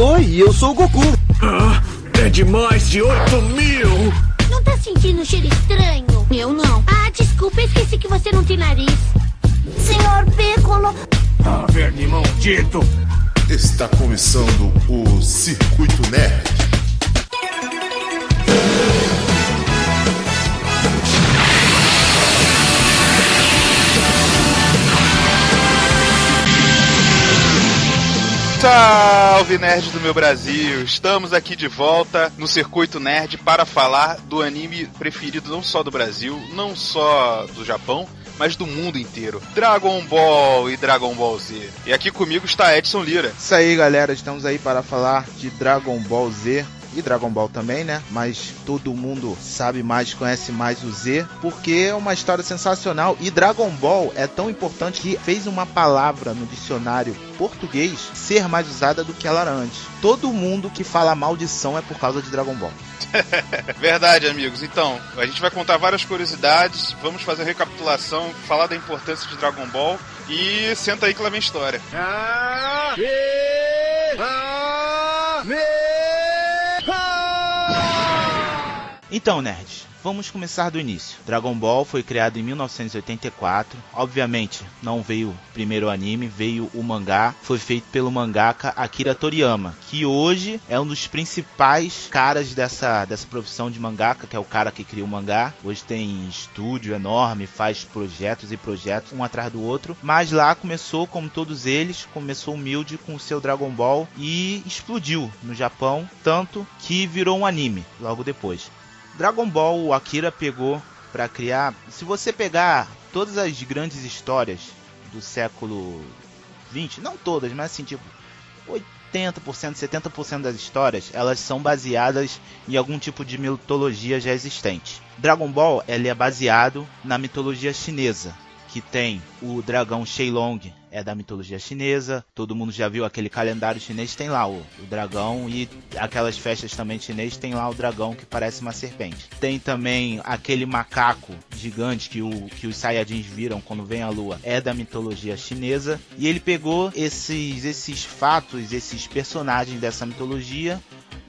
Oi, eu sou o Goku. É de mais de 8.000! Não tá sentindo um cheiro estranho? Eu não. Ah, desculpa, esqueci que você não tem nariz. Senhor Piccolo. Verme maldito! Está começando o Circuito Nerd. Salve, nerds do meu Brasil! Estamos aqui de volta no Circuito Nerd para falar do anime preferido não só do Brasil, não só do Japão, mas do mundo inteiro. Dragon Ball e Dragon Ball Z. E aqui comigo está Edson Lira. Isso aí, galera, estamos aí para falar de Dragon Ball Z. E Dragon Ball também, né? Mas todo mundo sabe mais, conhece mais o Z, porque é uma história sensacional. E Dragon Ball é tão importante que fez uma palavra no dicionário português ser mais usada do que ela era antes. Todo mundo que fala maldição é por causa de Dragon Ball. Verdade, amigos. Então, a gente vai contar várias curiosidades, vamos fazer a recapitulação, falar da importância de Dragon Ball e senta aí que lá vem história. Então, nerds, vamos começar do início. Dragon Ball foi criado em 1984. Obviamente, não veio primeiro o anime, veio o mangá. Foi feito pelo mangaka Akira Toriyama, que hoje é um dos principais caras dessa profissão de mangaka, que é o cara que cria o mangá. Hoje tem estúdio enorme, faz projetos e projetos, um atrás do outro. Mas lá começou, como todos eles, começou humilde com o seu Dragon Ball e explodiu no Japão, tanto que virou um anime logo depois. Dragon Ball, o Akira pegou para criar. Se você pegar todas as grandes histórias do século 20, não todas, mas assim, tipo 80%, 70% das histórias, elas são baseadas em algum tipo de mitologia já existente. Dragon Ball, ele é baseado na mitologia chinesa, que tem o dragão Shenlong, é da mitologia chinesa. Todo mundo já viu aquele calendário chinês, tem lá o dragão, e aquelas festas também chinesas tem lá o dragão que parece uma serpente. Tem também aquele macaco gigante que os Saiyajins viram quando vem a lua, é da mitologia chinesa. E ele pegou esses fatos, esses personagens dessa mitologia,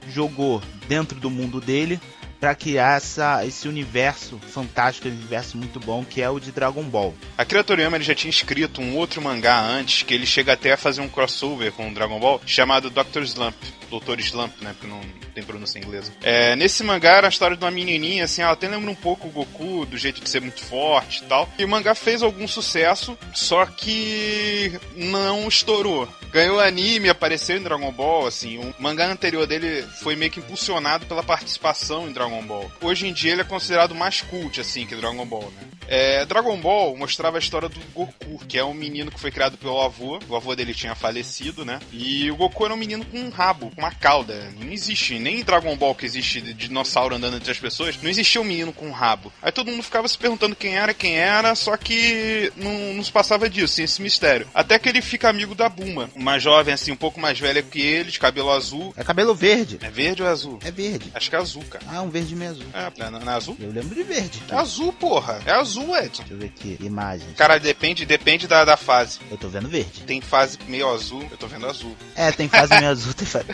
jogou dentro do mundo dele para criar esse universo fantástico, esse universo muito bom, que é o de Dragon Ball. Akira Toriyama, ele já tinha escrito um outro mangá antes, que ele chega até a fazer um crossover com o Dragon Ball, chamado Dr. Slump. Dr. Slump, né, porque não tem pronúncia inglesa. Nesse mangá era a história de uma menininha, assim, ela até lembra um pouco o Goku, do jeito de ser muito forte e tal. E o mangá fez algum sucesso, só que não estourou. Ganhou anime, apareceu em Dragon Ball, assim. O mangá anterior dele foi meio que impulsionado pela participação em Dragon Ball. Hoje em dia ele é considerado mais cult, assim, que Dragon Ball, né? Dragon Ball mostrava a história do Goku, que é um menino que foi criado pelo avô. O avô dele tinha falecido, né? E o Goku era um menino com um rabo, com uma cauda. Não existe, nem em Dragon Ball que existe de dinossauro andando entre as pessoas, não existia um menino com um rabo. Aí todo mundo ficava se perguntando quem era, só que não se passava disso, assim, esse mistério. Até que ele fica amigo da Bulma, uma jovem, assim, um pouco mais velha que ele, de cabelo azul. É cabelo verde. É verde ou é azul? É verde. Acho que é azul, cara. Ah, um verde mesmo. Não é azul? Eu lembro de verde. É azul, porra. É azul, Edson. Deixa eu ver aqui, imagens. Cara, depende da fase. Eu tô vendo verde. Tem fase meio azul, eu tô vendo azul. Tem fase meio azul, tem fase...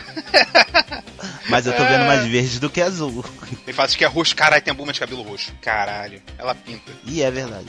Mas eu tô vendo mais verde do que azul. Tem fase que é roxo. Caralho, tem a Bulma de cabelo roxo. Caralho, ela pinta. E é verdade.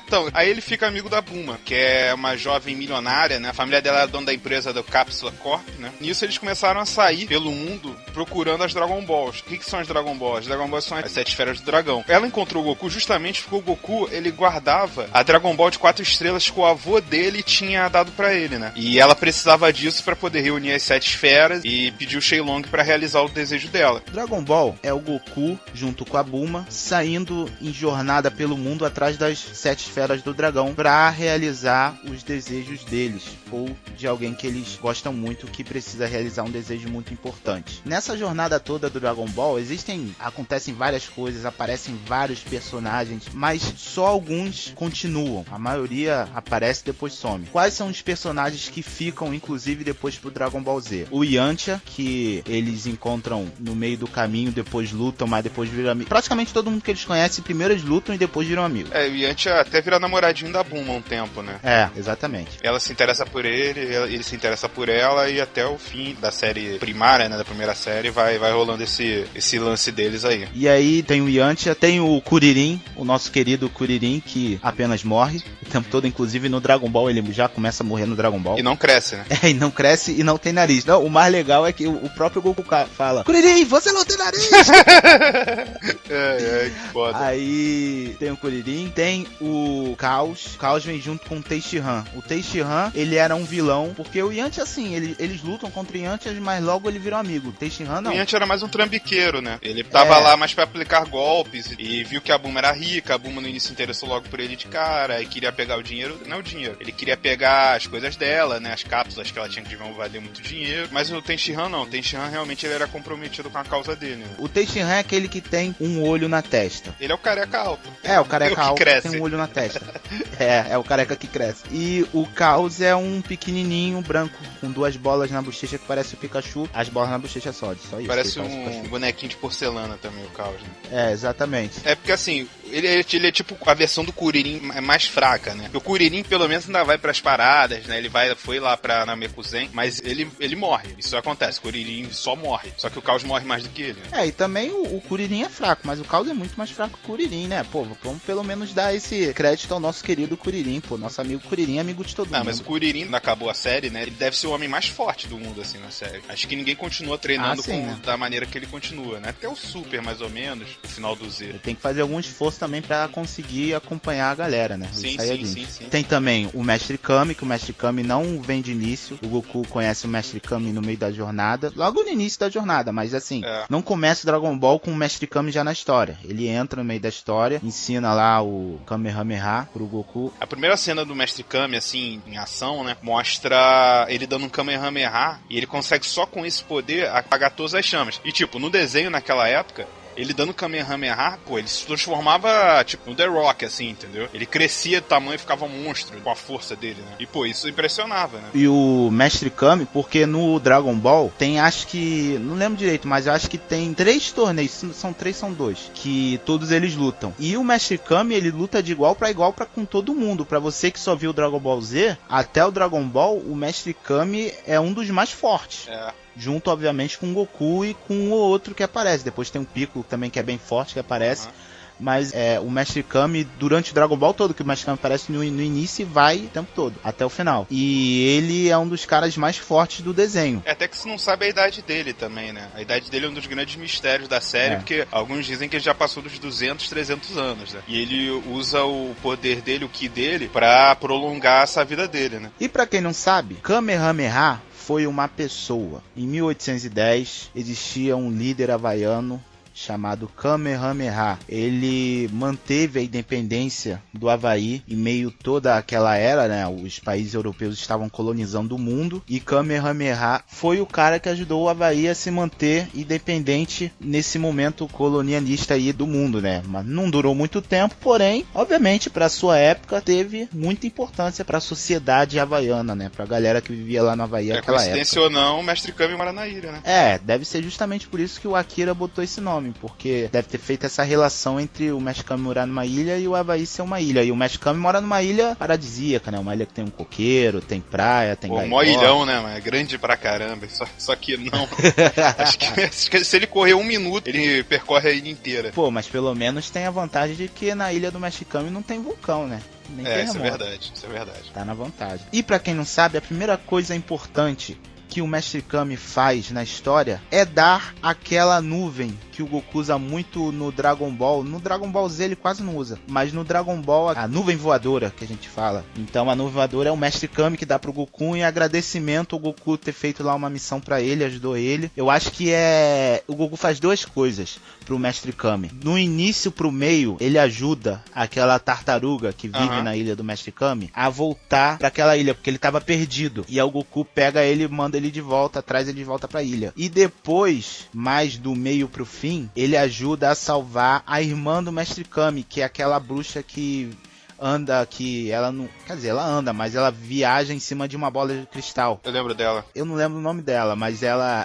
Então, aí ele fica amigo da Bulma, que é uma jovem milionária, né? A família dela é dona da empresa do Cápsula Corp, né? Nisso eles começaram a sair pelo mundo procurando as Dragon Balls. O que são as Dragon Balls? As Dragon Balls são as 7 esferas do dragão. Ela encontrou o Goku justamente porque o Goku, ele guardava a Dragon Ball de 4 estrelas que o avô dele tinha dado pra ele, né? E ela precisava disso pra poder reunir as 7 esferas e pedir o Shenlong pra realizar o desejo dela. Dragon Ball é o Goku, junto com a Bulma, saindo em jornada pelo mundo atrás das 7 esferas do dragão pra realizar os desejos deles, ou de alguém que eles gostam muito, que precisa realizar um desejo muito importante. Nessa jornada toda do Dragon Ball, acontecem várias coisas, aparecem vários personagens, mas só alguns continuam. A maioria aparece e depois some. Quais são os personagens que ficam, inclusive, depois pro Dragon Ball Z? O Yantia, que ele eles encontram no meio do caminho, depois lutam, mas depois viram amigos. Praticamente todo mundo que eles conhecem, primeiro eles lutam e depois viram amigos. O Yantia até vira namoradinho da Bulma um tempo, né? Exatamente. Ela se interessa por ele se interessa por ela, e até o fim da série primária, né, da primeira série, vai rolando esse lance deles aí. E aí tem o Yantia, tem o Kuririn, o nosso querido Kuririn, que apenas morre o tempo todo, inclusive no Dragon Ball ele já começa a morrer no Dragon Ball. E não cresce, né? E não cresce e não tem nariz. Não, o mais legal é que o próprio Goku fala: Kuririn, você não tem nariz! Que foda. Aí tem o Kuririn, tem o Caos. O Caos vem junto com o Teixihan. O Teixihan, ele era um vilão, porque o Yantia, assim, eles lutam contra o Yantia, mas logo ele vira um amigo. O Teixihan não. O Yantia era mais um trambiqueiro, né? Ele tava lá mais pra aplicar golpes e viu que a Bulma era rica. A Bulma no início se interessou logo por ele de cara e queria pegar o dinheiro. Não o dinheiro. Ele queria pegar as coisas dela, né? As cápsulas que ela tinha que deviam valer muito dinheiro. Mas o Teixihan não. O Teixihan realmente ele era comprometido com a causa dele, né? O Teixihan é aquele que tem um olho na testa. Ele é o careca alto. O careca alto cresce. tem um olho na testa. É o careca que cresce. E o Caos é um pequenininho branco com duas bolas na bochecha que parece o Pikachu. As bolas na bochecha só isso. Parece um bonequinho de porcelana também, o Caos, né? Exatamente. É porque assim, ele é tipo a versão do Kuririn mais fraca, né? Porque o Kuririn pelo menos ainda vai pras paradas, né? Ele foi lá pra Namekuzen, mas ele morre. Isso acontece, o Kuririn só morre. Só que o Caos morre mais do que ele, né? E também o Kuririn é fraco, mas o Caos é muito mais fraco que o Kuririn, né? Pô, vamos pelo menos dar esse crédito ao nosso querido Kuririn, pô. Nosso amigo Kuririn é amigo de todo mundo. Mas o Kuririn, quando acabou a série, né? Ele deve ser o homem mais forte do mundo, assim, na série. Acho que ninguém continua treinando da maneira que ele continua, né? Até o Super, mais ou menos, no final do Z. Ele tem que fazer algum esforço também pra conseguir acompanhar a galera, né? Sim. Tem também o Mestre Kami, que o Mestre Kami não vem de início. O Goku conhece o Mestre Kami no meio da jornada, logo no início da jornada, mas assim, não começa o Dragon Ball com o Mestre Kami já na história. Ele entra no meio da história, ensina lá o Kamehameha pro Goku. A primeira cena do Mestre Kami, assim, em ação, né, mostra ele dando um Kamehameha e ele consegue só com esse poder apagar todas as chamas. E tipo, no desenho naquela época, ele dando Kamehameha, pô, ele se transformava, tipo, no The Rock, assim, entendeu? Ele crescia de tamanho e ficava um monstro com a força dele, né? E, pô, isso impressionava, né? E o Mestre Kami, porque no Dragon Ball tem, acho que, não lembro direito, mas eu acho que tem 3 torneios, são 2, que todos eles lutam. E o Mestre Kami, ele luta de igual pra com todo mundo. Pra você que só viu o Dragon Ball Z, até o Dragon Ball, o Mestre Kami é um dos mais fortes. Junto, obviamente, com o Goku e com o outro que aparece. Depois tem o Piccolo também, que é bem forte, que aparece. Mas o Mestre Kami, durante o Dragon Ball todo, que o Mestre Kami aparece no início e vai o tempo todo, até o final. E ele é um dos caras mais fortes do desenho. Até que você não sabe a idade dele também, né? A idade dele é um dos grandes mistérios da série, porque alguns dizem que ele já passou dos 200, 300 anos, né? E ele usa o poder dele, o Ki dele, pra prolongar essa vida dele, né? E pra quem não sabe, Kamehameha foi uma pessoa. Em 1810 existia um líder havaiano chamado Kamehameha. Ele manteve a independência do Havaí em meio toda aquela era, né? Os países europeus estavam colonizando o mundo e Kamehameha foi o cara que ajudou o Havaí a se manter independente nesse momento colonialista aí do mundo, né? Mas não durou muito tempo, porém, obviamente, para sua época teve muita importância para a sociedade havaiana, né? Para a galera que vivia lá no Havaí naquela época. Coincidência ou não, o Mestre Kami mora na ilha, né? Deve ser justamente por isso que o Akira botou esse nome, porque deve ter feito essa relação entre o Mestre Kami morar numa ilha e o Havaí ser uma ilha. E o Mestre Kami mora numa ilha paradisíaca, né? Uma ilha que tem um coqueiro, tem praia, tem gaivota. Mó ilhão, né, mano? É grande pra caramba. Só que não. acho que se ele correr 1 minuto, ele percorre a ilha inteira. Pô, mas pelo menos tem a vantagem de que na ilha do Mestre Kami não tem vulcão, né? Isso é verdade. Tá na vantagem. E pra quem não sabe, a primeira coisa importante que o Mestre Kami faz na história é dar aquela nuvem que o Goku usa muito no Dragon Ball. No Dragon Ball Z ele quase não usa, mas no Dragon Ball a nuvem voadora que a gente fala. Então a nuvem voadora é o Mestre Kami que dá pro Goku em agradecimento ao Goku ter feito lá uma missão pra ele, ajudou ele. Eu acho que o Goku faz 2 coisas pro Mestre Kami. No início pro meio, ele ajuda aquela tartaruga que vive na ilha do Mestre Kami a voltar pra aquela ilha, porque ele tava perdido. E aí o Goku pega ele e manda ele de volta, traz ele de volta pra ilha. E depois, mais do meio pro fim, ele ajuda a salvar a irmã do Mestre Kami, que é aquela bruxa que anda que ela não... Quer dizer, ela anda, mas ela viaja em cima de uma bola de cristal. Eu lembro dela. Eu não lembro o nome dela, mas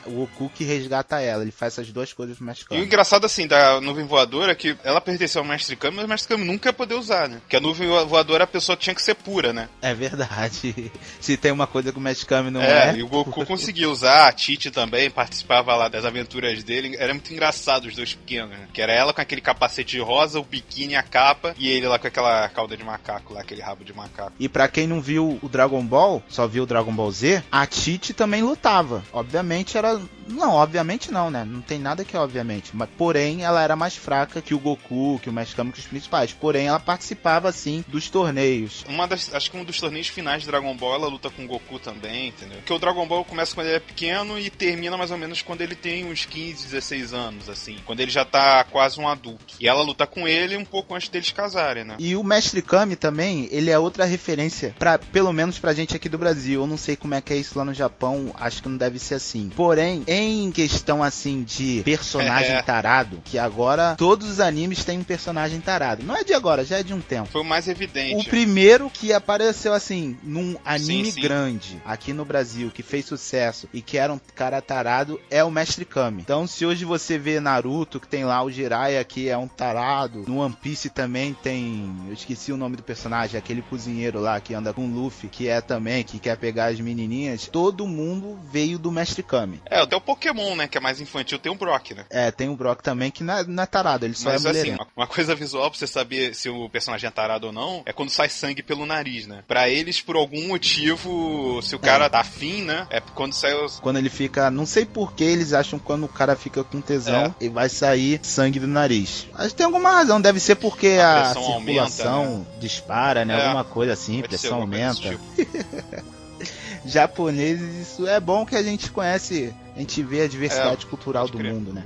o Goku que resgata ela. Ele faz essas duas coisas pro Mestre Kami. E o engraçado, assim, da nuvem voadora é que ela pertenceu ao Mestre Kami, mas o Mestre Kami nunca ia poder usar, né? Porque a nuvem voadora a pessoa tinha que ser pura, né? É verdade. Se tem uma coisa que o Mestre Kami não é... E o Goku conseguia usar, a Tite também participava lá das aventuras dele. Era muito engraçado os dois pequenos, né? Que era ela com aquele capacete rosa, o biquíni, a capa, e ele lá com aquela cauda de macaco lá, aquele rabo de macaco. E pra quem não viu o Dragon Ball, só viu o Dragon Ball Z, a Tite também lutava. Obviamente era... Não, obviamente não, né? Não tem nada que obviamente. Mas, porém, ela era mais fraca que o Goku, que o Mestre Kami, que os principais. Porém, ela participava, sim, dos torneios. Acho que um dos torneios finais de Dragon Ball, ela luta com o Goku também, entendeu? Porque o Dragon Ball começa quando ele é pequeno e termina mais ou menos quando ele tem uns 15, 16 anos, assim. Quando ele já tá quase um adulto. E ela luta com ele um pouco antes deles casarem, né? E o Mestre Kami também, ele é outra referência, pelo menos pra gente aqui do Brasil. Eu não sei como é que é isso lá no Japão, acho que não deve ser assim. Porém, em questão assim de personagem tarado, que agora todos os animes têm um personagem tarado. Não é de agora, já é de um tempo. Foi o mais evidente. O primeiro que apareceu assim, num anime sim. grande, aqui no Brasil, que fez sucesso e que era um cara tarado, é o Mestre Kami. Então, se hoje você vê Naruto, que tem lá o Jiraiya, que é um tarado, no One Piece também tem, eu esqueci o nome do personagem, aquele cozinheiro lá que anda com o Luffy, que é também, que quer pegar as menininhas, todo mundo veio do Mestre Kami. Até o Pokémon, né, que é mais infantil, tem o Brock, né? Tem o Brock também, que não é tarado, ele só Mas, é mulherengo. assim, uma coisa visual pra você saber se o personagem é tarado ou não, é quando sai sangue pelo nariz, né? Pra eles, por algum motivo, se o cara tá afim, né, é quando sai os... Quando ele fica, não sei por que eles acham que quando o cara fica com tesão, e vai sair sangue do nariz. Acho que tem alguma razão, deve ser porque a circulação aumenta, né? Dispara, né? Alguma coisa assim, pressão aumenta. Tipo. Japoneses, isso é bom que a gente conhece, a gente vê a diversidade cultural do mundo, né?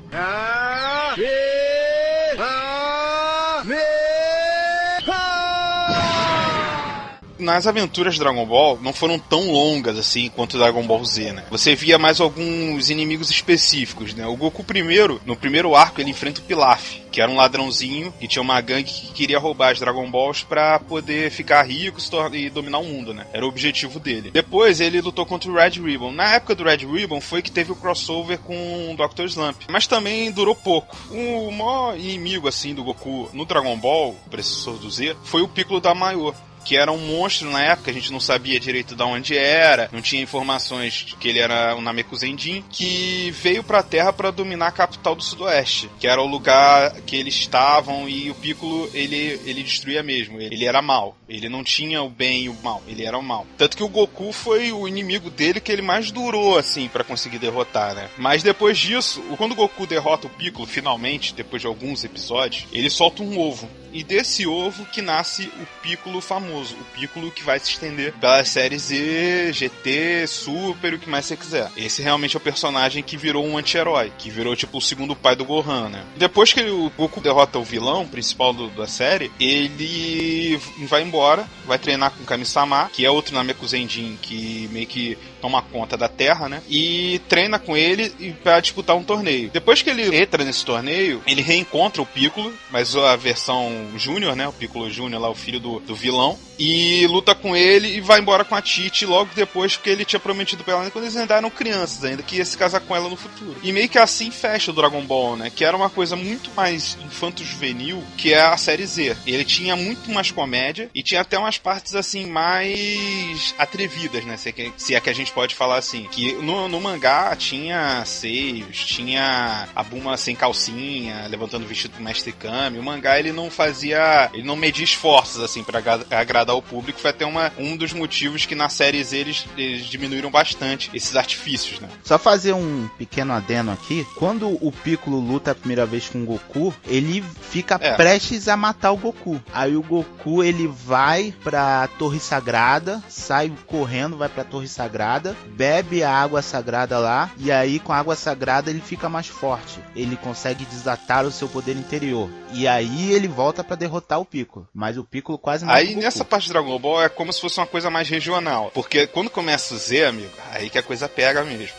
Nas aventuras de Dragon Ball não foram tão longas assim quanto Dragon Ball Z, né? Você via mais alguns inimigos específicos, né? O Goku primeiro, no primeiro arco, ele enfrenta o Pilaf, que era um ladrãozinho que tinha uma gangue que queria roubar as Dragon Balls pra poder ficar rico e dominar o mundo, né? Era o objetivo dele. Depois ele lutou contra o Red Ribbon. Na época do Red Ribbon foi que teve o crossover com o Dr. Slump, mas também durou pouco. O maior inimigo assim do Goku no Dragon Ball, o predecessor do Z, foi o Piccolo da Maior, que era um monstro na época, a gente não sabia direito de onde era, não tinha informações que ele era um Namekusendin, que veio pra Terra pra dominar a capital do Sudoeste, que era o lugar que eles estavam, e o Piccolo, ele destruía mesmo, ele era mal, ele não tinha o bem e o mal, ele era o mal. Tanto que o Goku foi o inimigo dele que ele mais durou, assim, pra conseguir derrotar, né? Mas depois disso, quando o Goku derrota o Piccolo, finalmente, depois de alguns episódios, ele solta um ovo. E desse ovo que nasce o Piccolo famoso. O Piccolo que vai se estender pelas séries Z, GT, Super, o que mais você quiser. Esse realmente é o personagem que virou um anti-herói. Que virou tipo o segundo pai do Gohan, né? Depois que o Goku derrota o vilão principal da série, ele vai embora, vai treinar com o Kami-sama, que é outro Namekusendin que meio que toma conta da Terra, né? E treina com ele pra disputar um torneio. Depois que ele entra nesse torneio, ele reencontra o Piccolo, mas a versão Júnior, né? O Piccolo Júnior lá, o filho do vilão. E luta com ele e vai embora com a Tite logo depois, porque ele tinha prometido pra ela quando eles ainda eram crianças ainda, que ia se casar com ela no futuro. E meio que assim fecha o Dragon Ball, né? Que era uma coisa muito mais infanto-juvenil que é a série Z. Ele tinha muito mais comédia e tinha até umas partes assim mais atrevidas, né? Se é que a gente pode falar assim. Que no mangá tinha seios, tinha a Bulma sem calcinha, levantando o vestido do Mestre Kami. O mangá ele não media esforços assim pra agradar o público. Foi até um dos motivos que na série Z eles diminuíram bastante esses artifícios, né? Só fazer um pequeno adeno aqui. Quando o Piccolo luta a primeira vez com o Goku, ele fica prestes a matar o Goku. Aí o Goku, ele vai pra Torre Sagrada, sai correndo, vai pra Torre Sagrada, bebe a água sagrada lá, e aí com a água sagrada ele fica mais forte. Ele consegue desatar o seu poder interior. E aí ele volta pra derrotar o Piccolo. Mas o Piccolo quase mata o Goku. Nessa parte de Dragon Ball é como se fosse uma coisa mais regional. Porque quando começa o Z, amigo, aí que a coisa pega mesmo.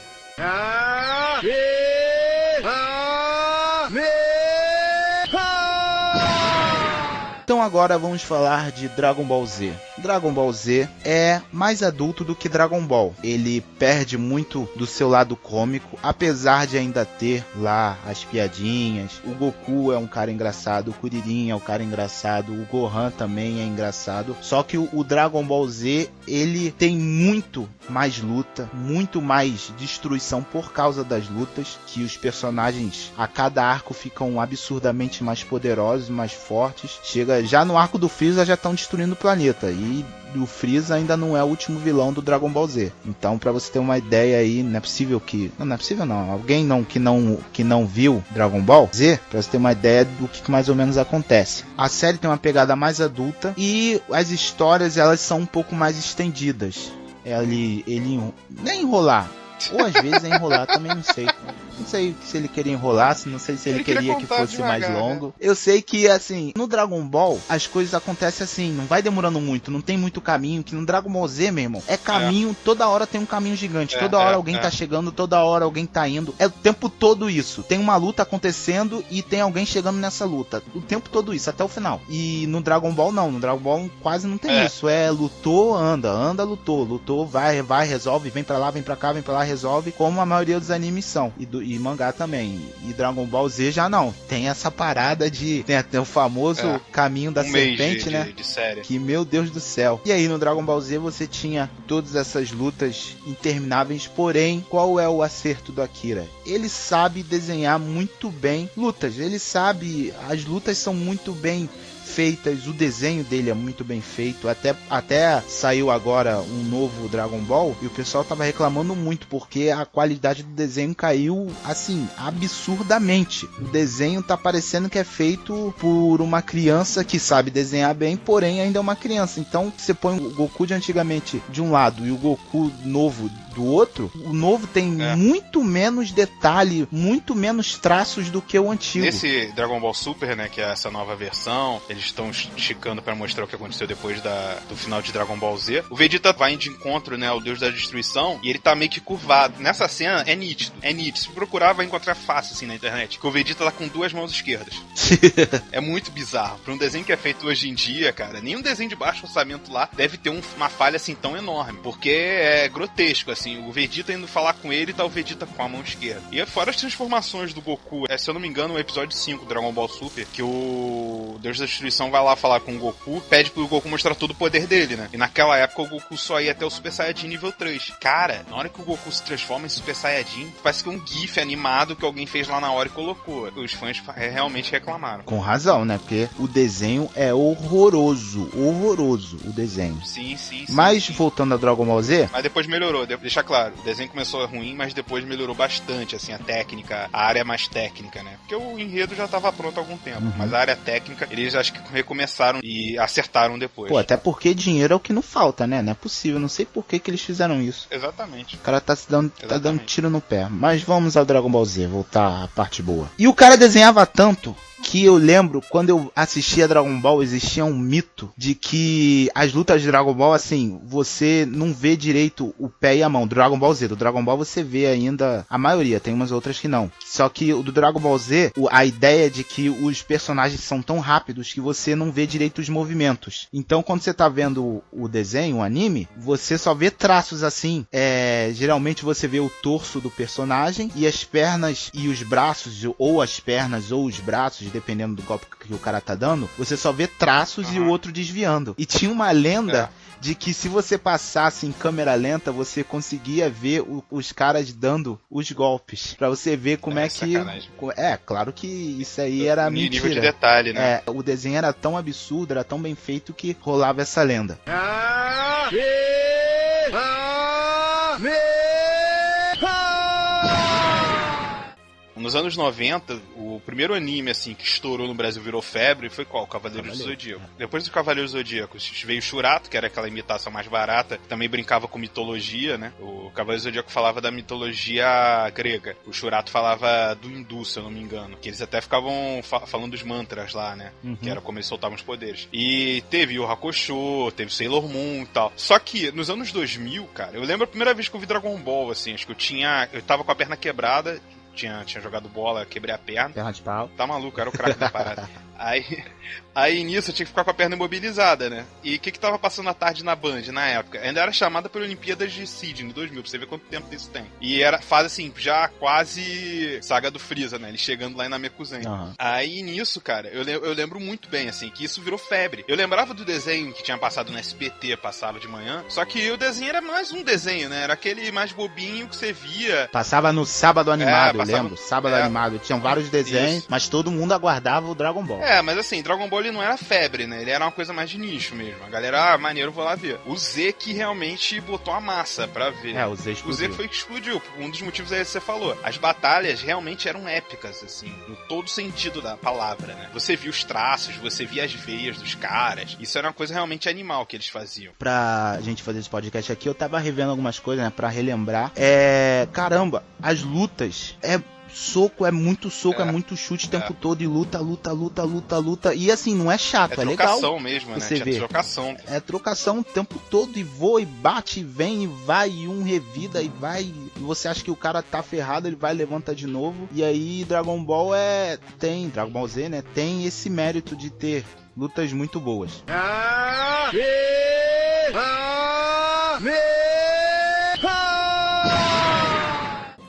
Então agora vamos falar de Dragon Ball Z. Dragon Ball Z é mais adulto do que Dragon Ball. Ele perde muito do seu lado cômico, apesar de ainda ter lá as piadinhas. O Goku é um cara engraçado, o Kuririn é um cara engraçado, o Gohan também é engraçado. Só que o Dragon Ball Z, ele tem muito mais luta, muito mais destruição por causa das lutas, que os personagens a cada arco ficam absurdamente mais poderosos, mais fortes. Chega já no arco do Freeza, já estão destruindo o planeta, e o Freeza ainda não é o último vilão do Dragon Ball Z. Então, pra você ter uma ideia aí, não é possível que... Não é possível não. Alguém que não viu Dragon Ball Z, pra você ter uma ideia do que mais ou menos acontece. A série tem uma pegada mais adulta e as histórias, elas são um pouco mais estendidas. Ele nem enrolar. Ou às vezes é enrolar, também não sei. Não sei se ele queria enrolar, não sei se ele queria que fosse devagar, mais longo. Né? Eu sei que, assim, no Dragon Ball, as coisas acontecem assim, não vai demorando muito, não tem muito caminho, que no Dragon Ball Z, meu irmão, é caminho, toda hora tem um caminho gigante, toda hora alguém tá chegando, toda hora alguém tá indo, é o tempo todo isso. Tem uma luta acontecendo e tem alguém chegando nessa luta, o tempo todo isso, até o final. E no Dragon Ball não, no Dragon Ball quase não tem isso, lutou, anda, lutou, vai, resolve, vem pra lá, vem pra cá, vem pra lá, resolve, como a maioria dos animes são, e mangá também. E Dragon Ball Z já não. Tem essa parada de... Tem o famoso caminho da serpente, né? De série. Que, meu Deus do céu. E aí, no Dragon Ball Z, você tinha todas essas lutas intermináveis, porém, qual é o acerto do Akira? Ele sabe desenhar muito bem lutas. Ele sabe... As lutas são muito bem feitas, o desenho dele é muito bem feito, até saiu agora um novo Dragon Ball e o pessoal tava reclamando muito porque a qualidade do desenho caiu assim, absurdamente. O desenho tá parecendo que é feito por uma criança que sabe desenhar bem, porém ainda é uma criança. Então você põe o Goku de antigamente de um lado e o Goku novo do outro, o novo tem muito menos detalhe, muito menos traços do que o antigo. Nesse Dragon Ball Super, né, que é essa nova versão, eles estão esticando pra mostrar o que aconteceu depois do final de Dragon Ball Z. O Vegeta vai de encontro, né, ao Deus da Destruição, e ele tá meio que curvado. Nessa cena é nítido. Se procurar, vai encontrar fácil, assim, na internet, que o Vegeta tá com duas mãos esquerdas. É muito bizarro. Pra um desenho que é feito hoje em dia, cara, nenhum desenho de baixo orçamento lá deve ter uma falha, assim, tão enorme. Porque é grotesco, assim. O Vegeta indo falar com ele, tá o Vegeta com a mão esquerda. E fora as transformações do Goku, se eu não me engano, no episódio 5 do Dragon Ball Super, que o Deus da Destruição vai lá falar com o Goku, pede pro Goku mostrar todo o poder dele, né? E naquela época o Goku só ia até o Super Saiyajin nível 3. Cara, na hora que o Goku se transforma em Super Saiyajin, parece que é um gif animado que alguém fez lá na hora e colocou. Os fãs realmente reclamaram. Com razão, né? Porque o desenho é horroroso o desenho. Sim. Mas, voltando a Dragon Ball Z... Mas depois melhorou, deixar claro, o desenho começou ruim, mas depois melhorou bastante, assim, a técnica, a área mais técnica, né? Porque o enredo já estava pronto há algum tempo, mas a área técnica, eles acho que recomeçaram e acertaram depois. Pô, até porque dinheiro é o que não falta, né? Não é possível, não sei por que eles fizeram isso. Exatamente. O cara tá dando tiro no pé. Mas vamos ao Dragon Ball Z, voltar à parte boa. E o cara desenhava tanto que eu lembro, quando eu assistia Dragon Ball, existia um mito de que as lutas de Dragon Ball, assim, você não vê direito o pé e a mão. Do Dragon Ball Z, do Dragon Ball você vê ainda a maioria, tem umas outras que não. Só que o do Dragon Ball Z, a ideia é de que os personagens são tão rápidos que você não vê direito os movimentos. Então, quando você tá vendo o desenho, o anime, você só vê traços assim. Geralmente você vê o torso do personagem e as pernas e os braços, ou as pernas ou os braços, dependendo do golpe que o cara tá dando, você só vê traços e o outro desviando. E tinha uma lenda de que se você passasse em câmera lenta, você conseguia ver os caras dando os golpes. Pra você ver como é que... Sacanagem. Claro que isso aí era mentira. Nível de detalhe, né? O desenho era tão absurdo, era tão bem feito que rolava essa lenda. Nos anos 90, o primeiro anime assim que estourou no Brasil, virou febre, foi qual? Cavaleiros do Zodíaco. Depois do Cavaleiros do Zodíaco veio o Shurato, que era aquela imitação mais barata, que também brincava com mitologia, né? O Cavaleiros do Zodíaco falava da mitologia grega. O Shurato falava do hindu, se eu não me engano. Que eles até ficavam falando dos mantras lá, né? Que era como eles soltavam os poderes. E teve o Hakusho, teve Sailor Moon e tal. Só que nos anos 2000, cara, eu lembro a primeira vez que eu vi Dragon Ball, assim, acho que eu tava com a perna quebrada, tinha jogado bola, quebrei a perna. Perna de pau. Tá maluco, era o craque da parada. Aí nisso eu tinha que ficar com a perna imobilizada, né? E o que tava passando à tarde na Band na época? Ainda era chamada pela Olimpíadas de Sydney 2000, pra você ver quanto tempo isso tem. E era fase assim, já quase saga do Freeza, né? Ele chegando lá em Namekuzen. Uhum. Aí nisso, cara, eu lembro muito bem, assim, que isso virou febre. Eu lembrava do desenho que tinha passado no SBT, passava de manhã, só que o desenho era mais um desenho, né? Era aquele mais bobinho que você via. Passava no Sábado Animado, passava... eu lembro. Sábado Animado. Tinham vários desenhos, mas todo mundo aguardava o Dragon Ball. Mas assim, Dragon Ball ele não era febre, né? Ele era uma coisa mais de nicho mesmo. A galera, maneiro, vou lá ver. O Z que realmente botou a massa pra ver. O Z explodiu. O Z foi que explodiu. Um dos motivos é esse que você falou. As batalhas realmente eram épicas, assim, em todo sentido da palavra, né? Você via os traços, você via as veias dos caras. Isso era uma coisa realmente animal que eles faziam. Pra gente fazer esse podcast aqui, eu tava revendo algumas coisas, né? Pra relembrar. Caramba, as lutas soco, é muito chute o tempo todo e luta. E assim, não é chato, é legal. É trocação mesmo, né? Você vê. Trocação. É trocação o tempo todo e voa e bate e vem e vai e um revida e vai. E você acha que o cara tá ferrado, ele vai e levanta de novo. E aí Dragon Ball Dragon Ball Z, né? Tem esse mérito de ter lutas muito boas.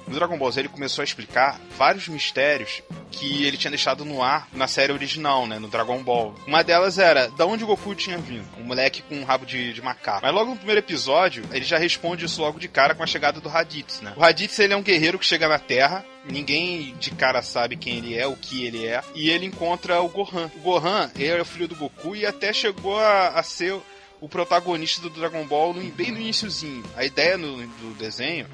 O Dragon Ball Z ele começou a explicar vários mistérios que ele tinha deixado no ar na série original, né, no Dragon Ball. Uma delas era, da onde o Goku tinha vindo? Um moleque com um rabo de macaco. Mas logo no primeiro episódio, ele já responde isso logo de cara com a chegada do Raditz, né? O Raditz, ele é um guerreiro que chega na Terra, ninguém de cara sabe quem ele é, o que ele é, e ele encontra o Gohan. O Gohan, ele é o filho do Goku e até chegou a ser o protagonista do Dragon Ball bem no iniciozinho. A ideia do desenho,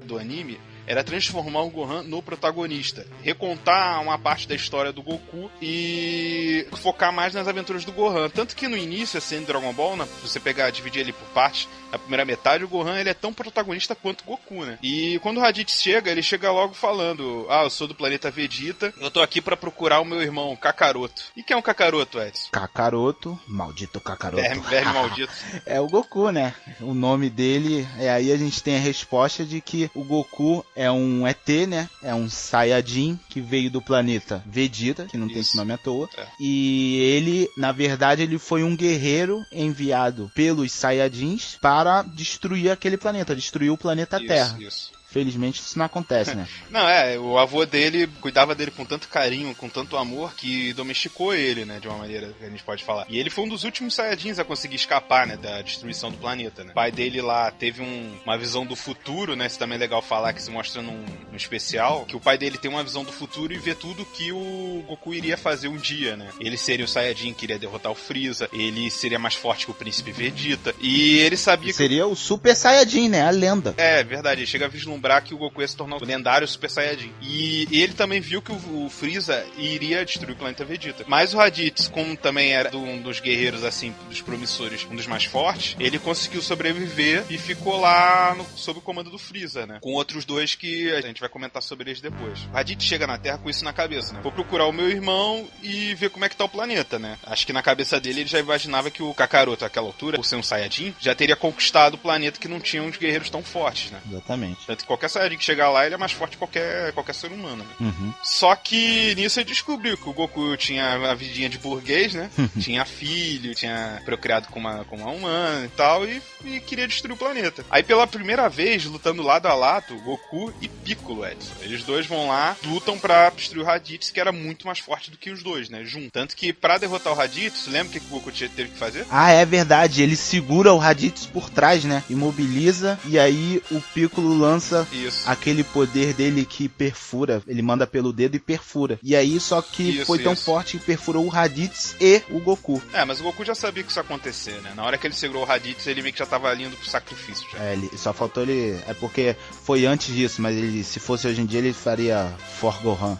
do anime, era transformar o Gohan no protagonista, recontar uma parte da história do Goku e focar mais nas aventuras do Gohan. Tanto que no início, assim, do Dragon Ball, né, se você dividir ele por partes, na primeira metade, o Gohan ele é tão protagonista quanto o Goku, né? E quando o Raditz chega, ele chega logo falando: eu sou do planeta Vegeta, eu tô aqui pra procurar o meu irmão Kakaroto. E quem é um Kakaroto, Edson? Kakaroto, maldito Kakaroto. Verme maldito. É o Goku, né? O nome dele, aí a gente tem a resposta de que o Goku é um ET, né? É um Saiyajin que veio do planeta Vegeta, que não tem esse nome à toa. E ele, na verdade, ele foi um guerreiro enviado pelos Saiyajins para destruir aquele planeta, destruir o planeta Terra. Isso. Felizmente isso não acontece, né? Não, o avô dele cuidava dele com tanto carinho, com tanto amor, que domesticou ele, né, de uma maneira que a gente pode falar. E ele foi um dos últimos Saiyajins a conseguir escapar, né, da destruição do planeta, né? O pai dele lá teve uma visão do futuro, né, isso também é legal falar, que se mostra num especial, que o pai dele tem uma visão do futuro e vê tudo que o Goku iria fazer um dia, né? Ele seria o Saiyajin que iria derrotar o Freeza, ele seria mais forte que o Príncipe Vegeta, e ele sabia que... Seria o Super Saiyajin, né, a lenda. É, verdade, ele chega a vislumbrar que o Goku ia se tornar o lendário Super Saiyajin. E ele também viu que o Freeza iria destruir o planeta Vegeta. Mas o Raditz, como também era um dos guerreiros, assim, dos promissores, um dos mais fortes, ele conseguiu sobreviver e ficou lá sob o comando do Freeza, né? Com outros dois que a gente vai comentar sobre eles depois. O Raditz chega na Terra com isso na cabeça, né? Vou procurar o meu irmão e ver como é que tá o planeta, né? Acho que na cabeça dele ele já imaginava que o Kakaroto, àquela altura, por ser um Saiyajin, já teria conquistado o planeta que não tinha uns guerreiros tão fortes, né? Exatamente. Tanto que qualquer Saiyajin que chegar lá, ele é mais forte que qualquer ser humano, né? Uhum. Só que nisso ele descobriu que o Goku tinha uma vidinha de burguês, né? Tinha filho, tinha procriado com uma humana e tal, e queria destruir o planeta. Aí pela primeira vez, lutando lado a lado, Goku e Piccolo, Edson. Eles dois vão lá, lutam pra destruir o Raditz, que era muito mais forte do que os dois, né? Junto. Tanto que pra derrotar o Raditz, lembra o que o Goku teve que fazer? É verdade. Ele segura o Raditz por trás, né? Imobiliza, e aí o Piccolo lança aquele poder dele que perfura. Ele manda pelo dedo e perfura. E aí, só que foi tão forte que perfurou o Raditz e o Goku. Mas o Goku já sabia que isso ia acontecer, né? Na hora que ele segurou o Raditz, ele meio que já tava indo pro sacrifício já. Só faltou ele... É porque foi antes disso, mas ele, se fosse hoje em dia, ele faria For Gohan.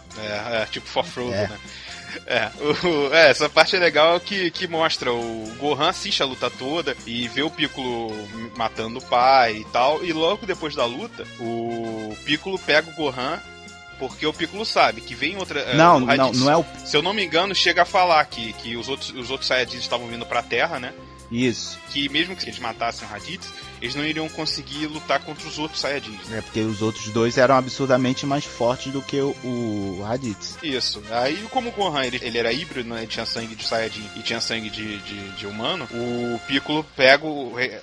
Tipo For Frodo, né? Essa parte é legal que mostra o Gohan assiste a luta toda e vê o Piccolo matando o pai e tal, e logo depois da luta o Piccolo pega o Gohan, porque o Piccolo sabe que vem outra... Não é o... Se eu não me engano, chega a falar que os outros Saiyajins estavam vindo pra Terra, né? Isso. Que mesmo que eles matassem o Raditz, eles não iriam conseguir lutar contra os outros Saiyajins. É porque os outros dois eram absurdamente mais fortes do que o Raditz. Isso. Aí, como o Gohan ele era híbrido, né? Ele tinha sangue de Saiyajin e tinha sangue de humano, o Piccolo pega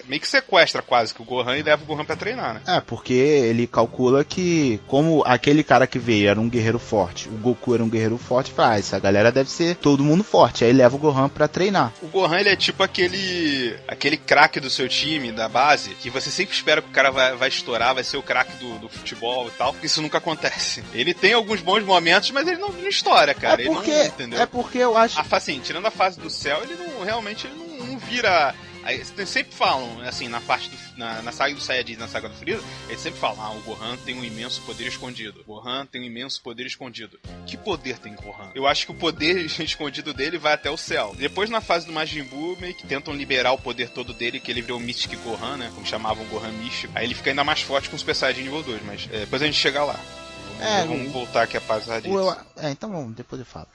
meio que sequestra quase que o Gohan e leva o Gohan pra treinar, né? É, porque ele calcula que, como aquele cara que veio era um guerreiro forte, o Goku era um guerreiro forte, fala, essa galera deve ser todo mundo forte. Aí leva o Gohan pra treinar. O Gohan, ele é tipo aquele craque do seu time, da base, que você sempre espera que o cara vai estourar, vai ser o craque do futebol e tal. Isso nunca acontece. Ele tem alguns bons momentos, mas ele não estoura, cara. É porque, ele não, entendeu? É porque eu acho... Assim, tirando a fase do céu, ele não vira... Aí, sempre falam, assim, na saga do Saiyajin, na saga do Freeza, eles sempre falam, o Gohan tem um imenso poder escondido. Gohan tem um imenso poder escondido. Que poder tem Gohan? Eu acho que o poder escondido dele vai até o céu. Depois, na fase do Majin Buu, meio que tentam liberar o poder todo dele, que ele virou o Mystic Gohan, né? Como chamavam o Gohan místico. Aí ele fica ainda mais forte com o Super Saiyajin nível 2, mas depois a gente chega lá. Vamos voltar aqui a passar disso. Então vamos, depois eu falo.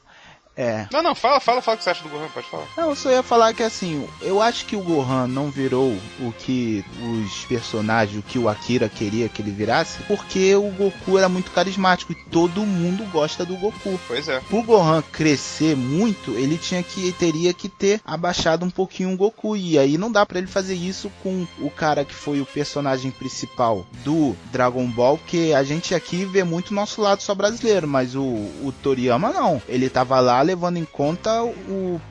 Não, fala o que você acha do Gohan, pode falar. Não, eu só ia falar que assim, eu acho que o Gohan não virou o que os personagens, o que o Akira queria que ele virasse, porque o Goku era muito carismático e todo mundo gosta do Goku. Pois é. Pro Gohan crescer muito, ele teria que ter abaixado um pouquinho o Goku, e aí não dá pra ele fazer isso com o cara que foi o personagem principal do Dragon Ball, que a gente aqui vê muito nosso lado só brasileiro, mas o Toriyama não. Ele tava lá levando em conta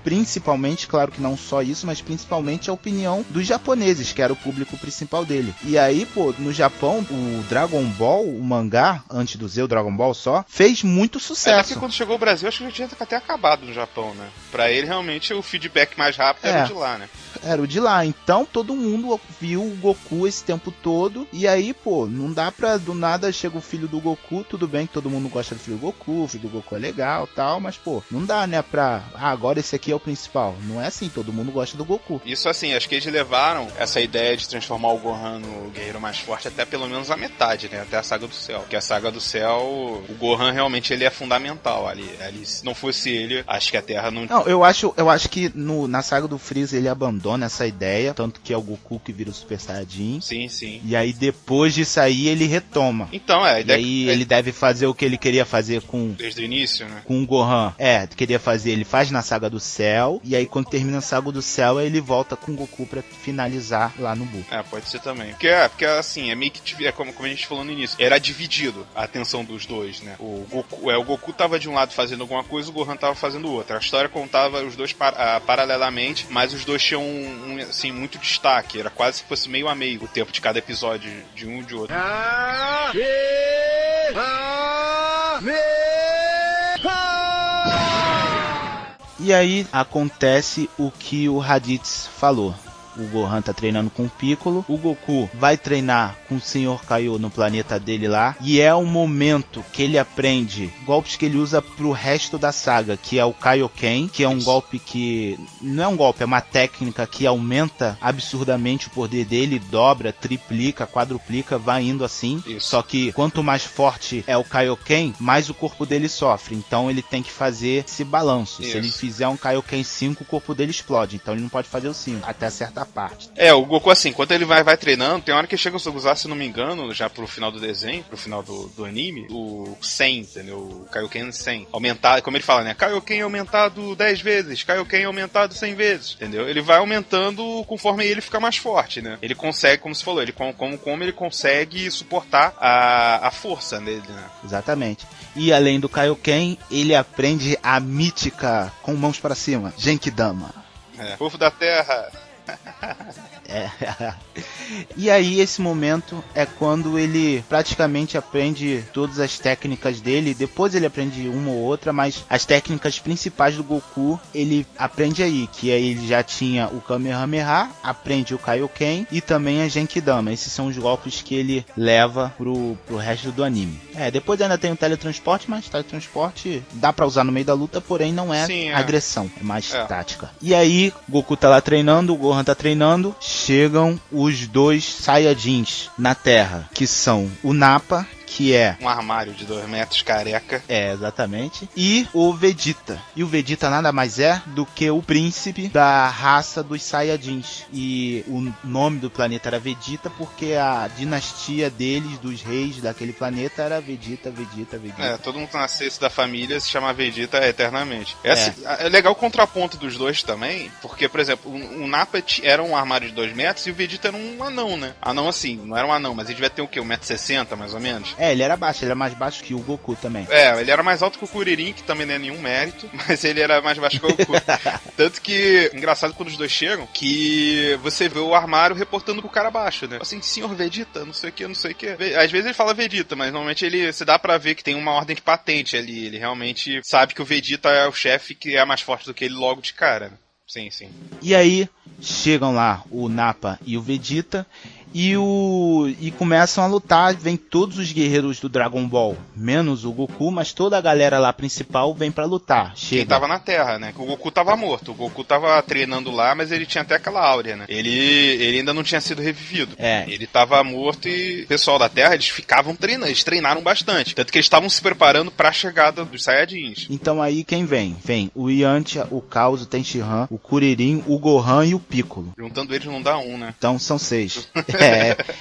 principalmente, claro que não só isso, mas principalmente a opinião dos japoneses, que era o público principal dele. E aí, pô, no Japão, o Dragon Ball, o mangá, antes do Z, o Dragon Ball só, fez muito sucesso. Até que quando chegou ao Brasil, acho que já tinha até acabado no Japão, né? Pra ele, realmente, o feedback mais rápido era o de lá, né? Era o de lá. Então, todo mundo viu o Goku esse tempo todo. E aí, pô, não dá pra, do nada, chega o filho do Goku. Tudo bem que todo mundo gosta do filho do Goku. O filho do Goku é legal, tal. Mas, pô, não dá, né, pra... agora esse aqui é o principal. Não é assim, todo mundo gosta do Goku. Isso, assim, acho que eles levaram essa ideia de transformar o Gohan no guerreiro mais forte até pelo menos a metade, né? Até a Saga do Céu. Porque a Saga do Céu, o Gohan realmente ele é fundamental ali. Se não fosse ele, acho que a Terra não... Não, eu acho que na Saga do Freeza ele abandona essa ideia, tanto que é o Goku que vira o Super Saiyajin. Sim, sim. E aí depois disso aí ele retoma. Então, a ideia... E aí ele deve fazer o que ele queria fazer com... Desde o início, né? Com o Gohan. Queria fazer, ele faz na Saga do Céu, e aí quando termina a Saga do Céu, ele volta com o Goku pra finalizar lá no Buu. Pode ser também. Porque assim, é meio que, como a gente falou no início, era dividido a atenção dos dois, né? O Goku tava de um lado fazendo alguma coisa, o Gohan tava fazendo outra. A história contava os dois paralelamente, mas os dois tinham assim, muito destaque. Era quase que fosse meio a meio o tempo de cada episódio, de um e de outro. E aí acontece o que o Raditz falou. O Gohan tá treinando com o Piccolo. O Goku vai treinar com o Sr. Kaiô no planeta dele lá. E é o momento que ele aprende golpes que ele usa pro resto da saga, que é o Kaioken, que é um golpe que... não é um golpe, é uma técnica que aumenta absurdamente o poder dele, dobra, triplica, quadruplica, vai indo assim. Isso. Só que quanto mais forte é o Kaioken, mais o corpo dele sofre. Então ele tem que fazer esse balanço. Isso. Se ele fizer um Kaioken 5, o corpo dele explode. Então ele não pode fazer o 5, até certa parte. O Goku, assim, enquanto ele vai treinando, tem hora que chega a usar, se não me engano, já pro final do desenho, pro final do anime, o 100, entendeu? O Kaioken 100. Aumentar, como ele fala, né? Kaioken aumentado 10 vezes, Kaioken aumentado 100 vezes, entendeu? Ele vai aumentando conforme ele fica mais forte, né? Ele consegue, como você falou, como ele consegue suportar a força dele, né? Exatamente. E além do Kaioken, ele aprende a mítica com mãos para cima, Genkidama. Povo da Terra... E aí esse momento é quando ele praticamente aprende todas as técnicas dele. Depois ele aprende uma ou outra, mas as técnicas principais do Goku ele aprende aí, que aí ele já tinha o Kamehameha, aprende o Kaioken e também a Genkidama. Esses são os golpes que ele leva pro resto do anime. Depois ainda tem o teletransporte, mas teletransporte dá pra usar no meio da luta, porém não é agressão, é mais tática. E aí Goku tá lá treinando, o Gohan tá treinando, chegam os dois Saiyajins na Terra, que são o Nappa, que é um armário de 2 metros, careca. exatamente. E o Vegeta. E o Vegeta nada mais é do que o príncipe da raça dos Saiyajins. E o nome do planeta era Vegeta porque a dinastia deles, dos reis daquele planeta, era Vegeta. Todo mundo que nascesse da família se chama Vegeta eternamente. É legal o contraponto dos dois também, porque, por exemplo, o Nappa era um armário de 2 metros e o Vegeta era um anão, né? Anão assim, não era um anão, mas ele devia ter o quê? 1,60 m, mais ou menos? Ele era baixo, ele era mais baixo que o Goku também. Ele era mais alto que o Kuririn, que também não é nenhum mérito, mas ele era mais baixo que o Goku. Tanto que, engraçado quando os dois chegam, que você vê o armário reportando pro cara baixo, né? Assim, senhor Vegeta, não sei o que. Às vezes ele fala Vegeta, mas normalmente se dá pra ver que tem uma ordem de patente ali. Ele realmente sabe que o Vegeta é o chefe que é mais forte do que ele logo de cara, né? Sim. E aí, chegam lá o Nappa e o Vegeta e começam a lutar. Vem todos os guerreiros do Dragon Ball, menos o Goku, mas toda a galera lá principal vem pra lutar. Quem tava na Terra, né? O Goku tava morto. O Goku tava treinando lá, mas ele tinha até aquela áurea, né? Ele ainda não tinha sido revivido. Ele tava morto e o pessoal da Terra, eles ficavam treinando, eles treinaram bastante. Tanto que eles estavam se preparando pra chegada dos Saiyajins. Então aí quem vem? Vem o Yantia, o Caos, o Tenshinhan, o Kuririn, o Gohan e o Piccolo. Juntando eles não dá um, né? Então são 6.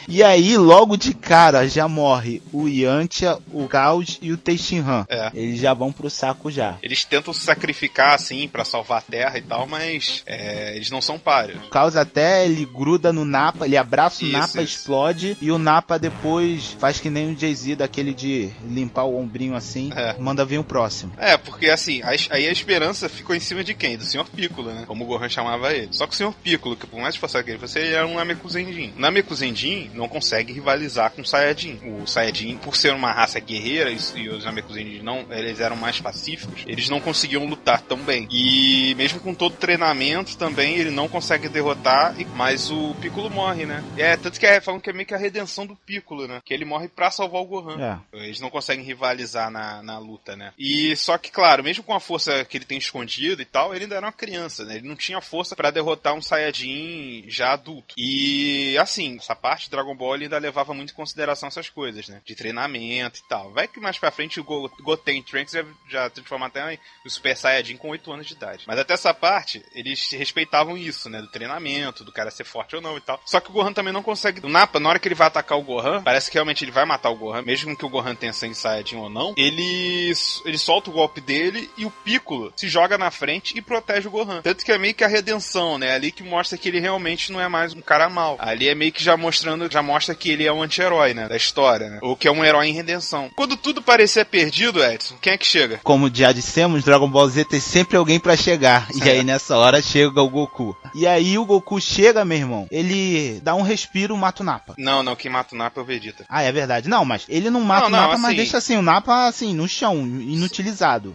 E aí, logo de cara, já morre o Yantia, o Caos e o Tenshinhan. Eles já vão pro saco já. Eles tentam se sacrificar, assim, pra salvar a Terra e tal, mas eles não são páreos. O Caos até, ele gruda no Nappa, ele abraça o Nappa, explode, e o Nappa depois faz que nem o Jay-Z, daquele de limpar o ombrinho assim, manda vir o próximo. Porque assim, aí a esperança ficou em cima de quem? Do Sr. Piccolo, né? Como o Gohan chamava ele. Só que o Sr. Piccolo, que por mais forçado que ele fosse, ele era um Namekuzenjin. O Namekuzenjin não consegue rivalizar com o Saiyajin. O Saiyajin, por ser uma raça guerreira, e os Namekuzenjin eles eram mais pacíficos, eles não conseguiam lutar tão bem. E mesmo com todo o treinamento também, ele não consegue derrotar, mas o Piccolo morre, né? Tanto que falam que é meio que a redenção do Piccolo, né? Que ele morre pra salvar o Gohan. Eles não conseguem rivalizar na luta, né? E só que, claro, mesmo com a força que ele tem escondido e tal, ele ainda era uma criança, né? Ele não tinha força pra derrotar um Saiyajin já adulto. E, assim, essa parte de Dragon Ball ainda levava muito em consideração essas coisas, né? De treinamento e tal. Vai que mais pra frente o Goten Trunks já transforma até o Super Saiyajin com 8 anos de idade. Mas até essa parte, eles respeitavam isso, né? Do treinamento, do cara ser forte ou não e tal. Só que o Gohan também não consegue... O Nappa, na hora que ele vai atacar o Gohan, parece que realmente ele vai matar o Gohan, mesmo que o Gohan tenha sangue Saiyajin ou não, ele solta o golpe dele e o Piccolo se joga na frente e protege o Gohan. Tanto que é meio que a redenção, né? Ali que mostra que ele realmente não é mais um cara mau. Ali é meio que já mostra que ele é um anti-herói, né? Da história, né? Ou que é um herói em redenção. Quando tudo parecia perdido, Edson, quem é que chega? Como já dissemos, Dragon Ball Z tem sempre alguém pra chegar. E aí nessa hora chega o Goku. E aí o Goku chega, meu irmão, ele dá um respiro, mata o Nappa. Não, quem mata o Nappa é o Vegeta. É verdade. Não, mas ele não mata o Nappa, assim... mas deixa assim, o Nappa assim, no chão, inutilizado.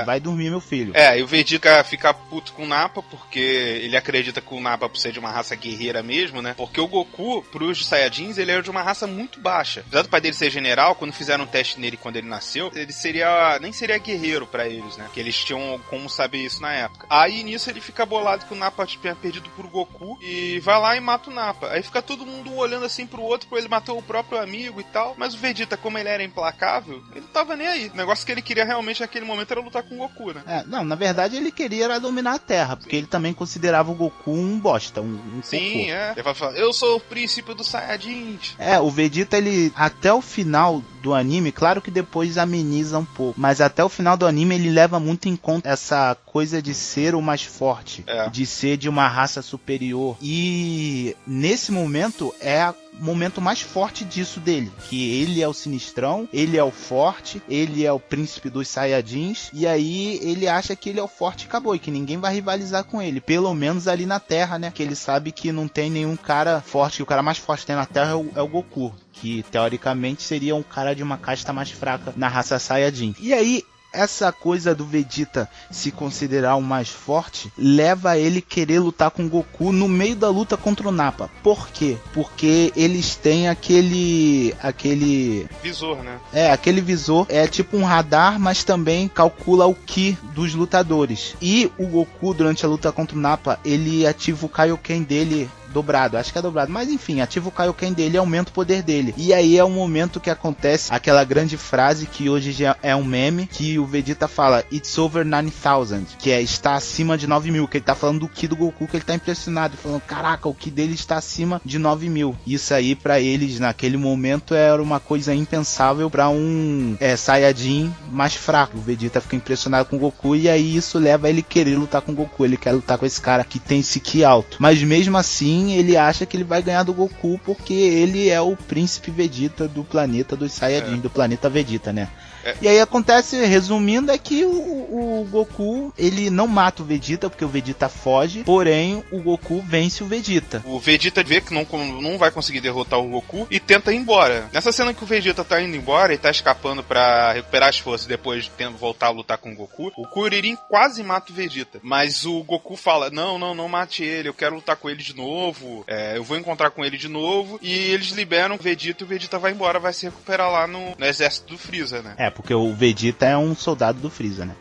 Vai dormir, meu filho. E o Vegeta fica puto com o Nappa, porque ele acredita que o Nappa, por ser de uma raça guerreira mesmo, né? Porque o Goku, pros Saiyajins, ele era de uma raça muito baixa. Apesar do pai dele ser general, quando fizeram um teste nele quando ele nasceu, ele nem seria guerreiro pra eles, né? Que eles tinham como saber isso na época. Aí nisso ele fica bolado que o Nappa tinha perdido pro Goku e vai lá e mata o Nappa. Aí fica todo mundo olhando assim pro outro, ele matou o próprio amigo e tal. Mas o Vegeta, como ele era implacável, ele não tava nem aí. O negócio que ele queria realmente naquele momento era lutar com o Goku, né? Não, na verdade ele queria era dominar a Terra, porque ele também considerava o Goku um bosta, um Sim, cocô. Ele fala, eu sou o príncipe dos Saiyajins. O Vegeta, ele, até o final do anime, claro que depois ameniza um pouco, mas até o final do anime ele leva muito em conta essa coisa de ser o mais forte, de ser de uma raça superior. E nesse momento é o momento mais forte disso dele, que ele é o sinistrão, ele é o forte, ele é o príncipe dos Saiyajins, e aí ele acha que ele é o forte e acabou, e que ninguém vai rivalizar com ele, pelo menos ali na Terra, né, que ele sabe que não tem nenhum cara forte, que o cara mais forte que tem na Terra é o Goku, que teoricamente seria um cara de uma casta mais fraca na raça Saiyajin. E aí essa coisa do Vegeta se considerar o mais forte leva a ele querer lutar com o Goku no meio da luta contra o Nappa. Por quê? Porque eles têm aquele visor, né? Aquele visor é tipo um radar, mas também calcula o Ki dos lutadores. E o Goku, durante a luta contra o Nappa, ele ativa o Kaioken dele dobrado, acho que é dobrado, mas enfim, ativa o Kaioken dele e aumenta o poder dele. E aí é o momento que acontece aquela grande frase que hoje já é um meme, que o Vegeta fala, It's over 9,000, que é, está acima de 9.000, que ele tá falando do Ki do Goku, que ele tá impressionado, falando, caraca, o Ki dele está acima de 9.000. Isso aí pra eles, naquele momento, era uma coisa impensável pra um Saiyajin mais fraco. O Vegeta fica impressionado com o Goku, e aí isso leva ele a querer lutar com o Goku, ele quer lutar com esse cara que tem esse Ki alto. Mas mesmo assim, ele acha que ele vai ganhar do Goku, porque ele é o príncipe Vegeta do planeta dos Saiyajins, do planeta Vegeta, né? E aí acontece, resumindo, é que o Goku, ele não mata o Vegeta, porque o Vegeta foge, porém o Goku vence o Vegeta. O Vegeta vê que não vai conseguir derrotar o Goku e tenta ir embora. Nessa cena que o Vegeta tá indo embora e tá escapando pra recuperar as forças depois de voltar a lutar com o Goku, o Kuririn quase mata o Vegeta. Mas o Goku fala, não mate ele, eu quero lutar com ele de novo, eu vou encontrar com ele de novo, e eles liberam o Vegeta e o Vegeta vai embora, vai se recuperar lá no exército do Freeza, né? Porque o Vegeta é um soldado do Freeza, né?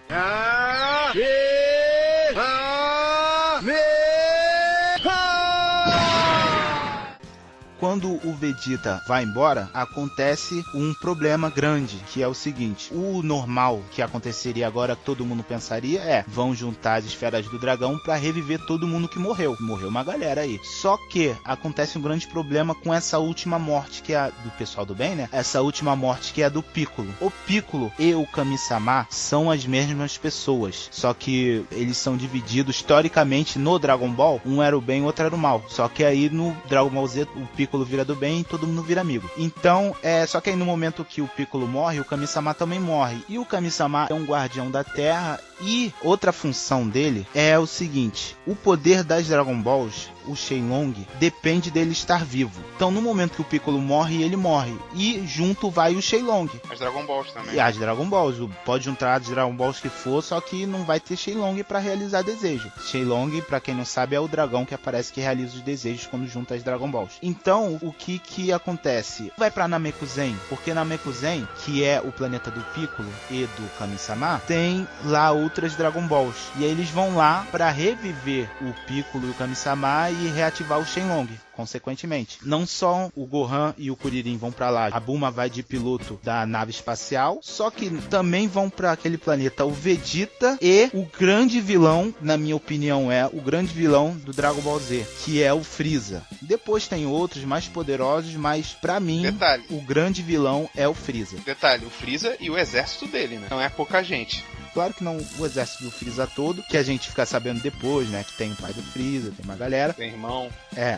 Quando o Vegeta vai embora, acontece um problema grande, que é o seguinte, o normal que aconteceria agora, que todo mundo pensaria, vão juntar as esferas do dragão pra reviver todo mundo que morreu. Morreu uma galera aí. Só que acontece um grande problema com essa última morte, que é a do pessoal do bem, né? Essa última morte que é a do Piccolo. O Piccolo e o Kami-sama são as mesmas pessoas, só que eles são divididos historicamente no Dragon Ball. Um era o bem, outro era o mal. Só que aí no Dragon Ball Z, o Piccolo vira do bem e todo mundo vira amigo. Então, só que aí no momento que o Piccolo morre, o Kami-sama também morre. E o Kami-sama é um guardião da Terra, e outra função dele é o seguinte, o poder das Dragon Balls, o Shenlong, depende dele estar vivo. Então, no momento que o Piccolo morre, ele morre. E junto vai o Shenlong. As Dragon Balls também. E as Dragon Balls. Pode juntar as Dragon Balls que for, só que não vai ter Shenlong pra realizar desejo. Shenlong, pra quem não sabe, é o dragão que aparece que realiza os desejos quando junta as Dragon Balls. Então, o que acontece? Vai pra Namekuzen, porque Namekuzen, que é o planeta do Piccolo e do Kami-sama, tem lá outras Dragon Balls. E aí eles vão lá pra reviver o Piccolo e o Kami-sama e reativar o Shenlong, consequentemente. Não só o Gohan e o Kuririn vão pra lá, a Bulma vai de piloto da nave espacial, só que também vão pra aquele planeta o Vegeta e o grande vilão, na minha opinião, o grande vilão do Dragon Ball Z, que é o Freeza. Depois tem outros mais poderosos, mas pra mim, o grande vilão é o Freeza. Detalhe, o Freeza e o exército dele, né? Não é pouca gente. Claro que não o exército do Freeza todo, que a gente fica sabendo depois, né? Que tem o pai do Freeza, tem uma galera. Tem irmão.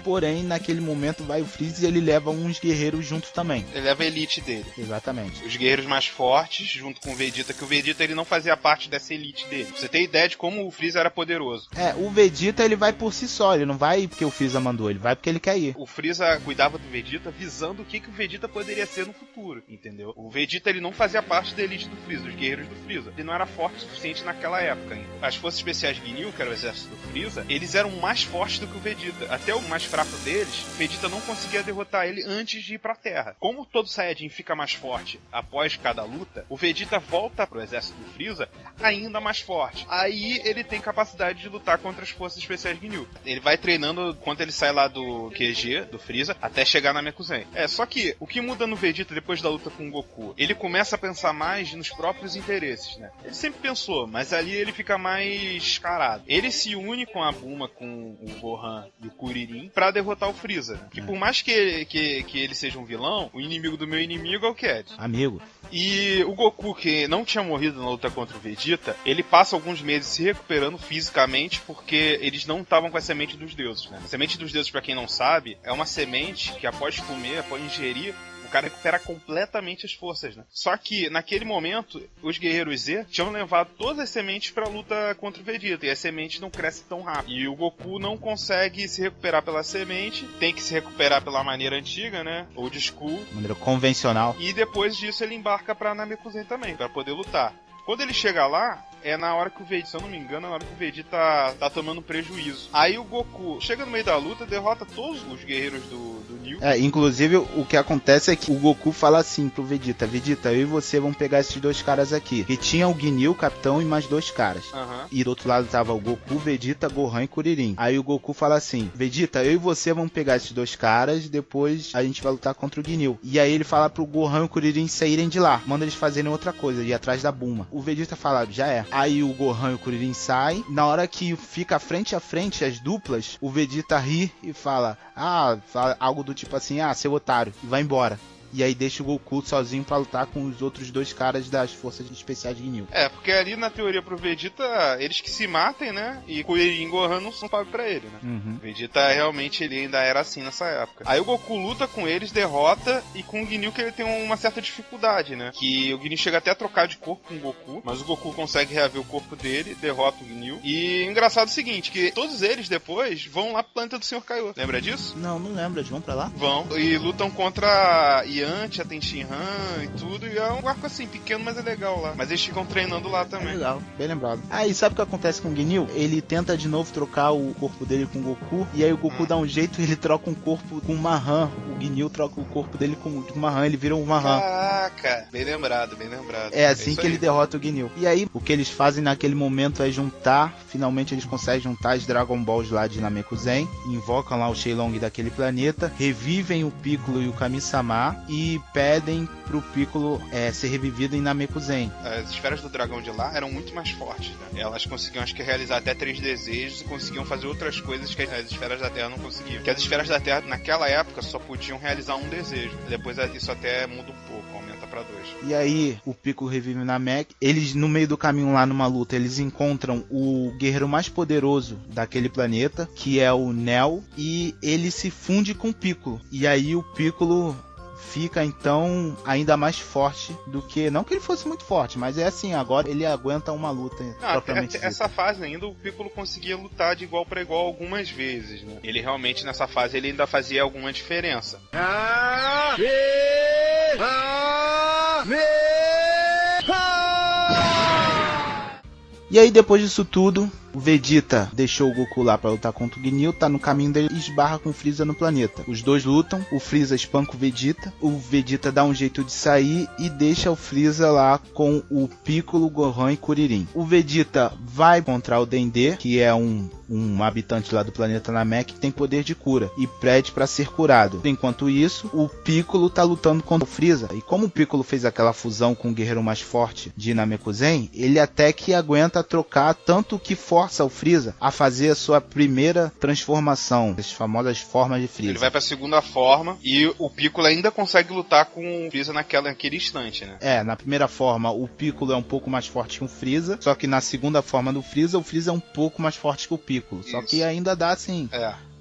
Porém, naquele momento vai o Freeza e ele leva uns guerreiros junto também. Ele leva a elite dele. Exatamente. Os guerreiros mais fortes, junto com o Vegeta, que o Vegeta ele não fazia parte dessa elite dele. Pra você ter ideia de como o Freeza era poderoso. O Vegeta ele vai por si só, ele não vai porque o Freeza mandou, ele vai porque ele quer ir. O Freeza cuidava do Vegeta visando o que o Vegeta poderia ser no futuro, entendeu? O Vegeta ele não fazia parte da elite do Freeza, dos guerreiros do Freeza. Ele não era forte o suficiente naquela época ainda. As forças especiais Ginyu, que era o exército do Freeza, eles eram mais fortes do que o Vegeta. Até o mais fraco deles, o Vegeta não conseguia derrotar ele antes de ir pra Terra. Como todo Saiyajin fica mais forte após cada luta, o Vegeta volta pro exército do Freeza ainda mais forte. Aí ele tem capacidade de lutar contra as forças especiais Ginyu. Ele vai treinando quando ele sai lá do QG, do Freeza, até chegar na Mekuzen. Só que o que muda no Vegeta depois da luta com o Goku? Ele começa a pensar mais nos próprios interesses, né? Ele sempre pensou, mas ali ele fica mais carado. Ele se une com a Bulma, com o Gohan e o Kuririn pra derrotar o Freeza. Que por mais que ele seja um vilão, o inimigo do meu inimigo é o Cad. Amigo. E o Goku, que não tinha morrido na luta contra o Vegeta, ele passa alguns meses se recuperando fisicamente porque eles não estavam com a semente dos deuses, né? A semente dos deuses, pra quem não sabe, é uma semente que após comer, após ingerir, o cara recupera completamente as forças, né? Só que, naquele momento, os guerreiros Z tinham levado todas as sementes pra luta contra o Vegeta, e as sementes não crescem tão rápido. E o Goku não consegue se recuperar pela semente, tem que se recuperar pela maneira antiga, né? Old School. Maneira convencional. E depois disso ele embarca pra Namekuzen também, pra poder lutar. Quando ele chega lá, é na hora que o Vegeta, se eu não me engano, é na hora que o Vegeta tá tomando prejuízo. Aí o Goku chega no meio da luta, derrota todos os guerreiros do New. Inclusive o que acontece é que o Goku fala assim pro Vegeta: Vegeta, eu e você vamos pegar esses dois caras aqui. Que tinha o Ginyu, o capitão, e mais dois caras. E do outro lado tava o Goku, Vegeta, Gohan e Kuririn. Aí o Goku fala assim: Vegeta, eu e você vamos pegar esses dois caras, depois a gente vai lutar contra o Ginyu. E aí ele fala pro Gohan e o Kuririn saírem de lá, manda eles fazerem outra coisa, ir atrás da Bulma. O Vegeta fala: já é. Aí o Gohan e o Kuririn saem. Na hora que fica frente a frente as duplas, o Vegeta ri e fala algo do tipo assim: seu otário, e vai embora. E aí deixa o Goku sozinho pra lutar com os outros dois caras das forças especiais de Ginyu. Porque ali na teoria pro Vegeta, eles que se matem, né? E Kuririn e Gohan não são pagos pra ele, né? Vegeta realmente ele ainda era assim nessa época. Aí o Goku luta com eles, derrota, e com o Ginyu que ele tem uma certa dificuldade, né? Que o Ginyu chega até a trocar de corpo com o Goku, mas o Goku consegue reaver o corpo dele, derrota o Ginyu. E engraçado é o seguinte, que todos eles depois vão lá pro planeta do Sr. Kaiô. Lembra disso? Não lembro, eles vão pra lá? Vão, e lutam contra a Tenshinhan e tudo, e é um arco assim, pequeno, mas é legal lá. Mas eles ficam treinando lá também. Legal, bem lembrado. E sabe o que acontece com o Ginyu? Ele tenta de novo trocar o corpo dele com o Goku, e aí o Goku dá um jeito e ele troca um corpo com o Mahan. O Ginyu troca o corpo dele com o Mahan, ele vira um Mahan. Caraca, bem lembrado, bem lembrado. É assim que ele derrota o Ginyu. E aí, o que eles fazem naquele momento é juntar, finalmente eles conseguem juntar as Dragon Balls lá de Namekusei, invocam lá o Shenlong daquele planeta, revivem o Piccolo e o Kami-sama e pedem pro Piccolo ser revivido em Namekusei. As esferas do dragão de lá eram muito mais fortes, né? Elas conseguiam, acho que, realizar até 3 desejos e conseguiam fazer outras coisas que as esferas da Terra não conseguiam. Porque as esferas da Terra, naquela época, só podiam realizar um desejo. Depois isso até muda um pouco, aumenta pra 2. E aí, o Piccolo revive na Namek. Eles, no meio do caminho lá numa luta, eles encontram o guerreiro mais poderoso daquele planeta, que é o Nel, e ele se funde com o Piccolo. E aí o Piccolo fica então ainda mais forte do que... Não que ele fosse muito forte, mas é assim, agora ele aguenta uma luta propriamente dita. Essa fase ainda o Piccolo conseguia lutar de igual para igual algumas vezes, né? Ele realmente nessa fase ele ainda fazia alguma diferença. E aí depois disso tudo, o Vegeta deixou o Goku lá pra lutar contra o Ginyu, tá no caminho dele e esbarra com o Freeza no planeta. Os dois lutam, o Freeza espanca o Vegeta dá um jeito de sair e deixa o Freeza lá com o Piccolo, Gohan e Kuririn. O Vegeta vai encontrar o Dendê, que é um habitante lá do planeta Namek, que tem poder de cura, e pede pra ser curado. Enquanto isso, o Piccolo tá lutando contra o Freeza, e como o Piccolo fez aquela fusão com o guerreiro mais forte de Namekusei, ele até que aguenta trocar, tanto que força o Freeza a fazer a sua primeira transformação, as famosas formas de Freeza. Ele vai pra segunda forma, e o Piccolo ainda consegue lutar com o Freeza naquele instante, né? Na primeira forma, o Piccolo é um pouco mais forte que o Freeza, só que na segunda forma do Freeza, o Freeza é um pouco mais forte que o Piccolo. Só Isso. que ainda dá assim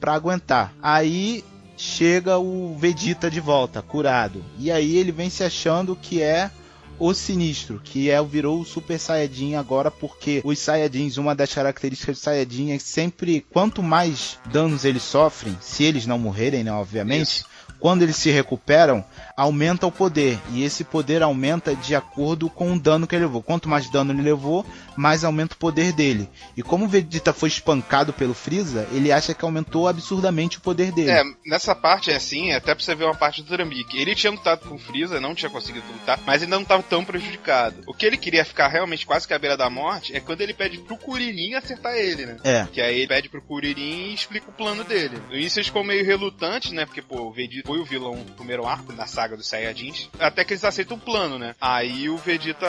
pra aguentar. Aí chega o Vegeta de volta, curado. E aí ele vem se achando que é o Sinistro, que virou o Super Saiyajin agora, porque os Saiyajins, uma das características do Saiyajin é sempre, quanto mais danos eles sofrem, se eles não morrerem, né, obviamente, quando eles se recuperam, aumenta o poder. E esse poder aumenta de acordo com o dano que ele levou. Quanto mais dano ele levou, mais aumenta o poder dele. E como o Vegeta foi espancado pelo Freeza, ele acha que aumentou absurdamente o poder dele. Nessa parte é assim, até pra você ver uma parte do Trambique. Ele tinha lutado com o Freeza, não tinha conseguido lutar, mas ainda não estava tão prejudicado. O que ele queria ficar realmente quase que à beira da morte é quando ele pede pro Kuririn acertar ele, né? Que aí ele pede pro Kuririn e explica o plano dele. No início eles ficam meio relutantes, né? Porque, o Vegeta foi o vilão do primeiro arco da saga dos Saiyajins. Até que eles aceitam o plano, né? Aí o Vegeta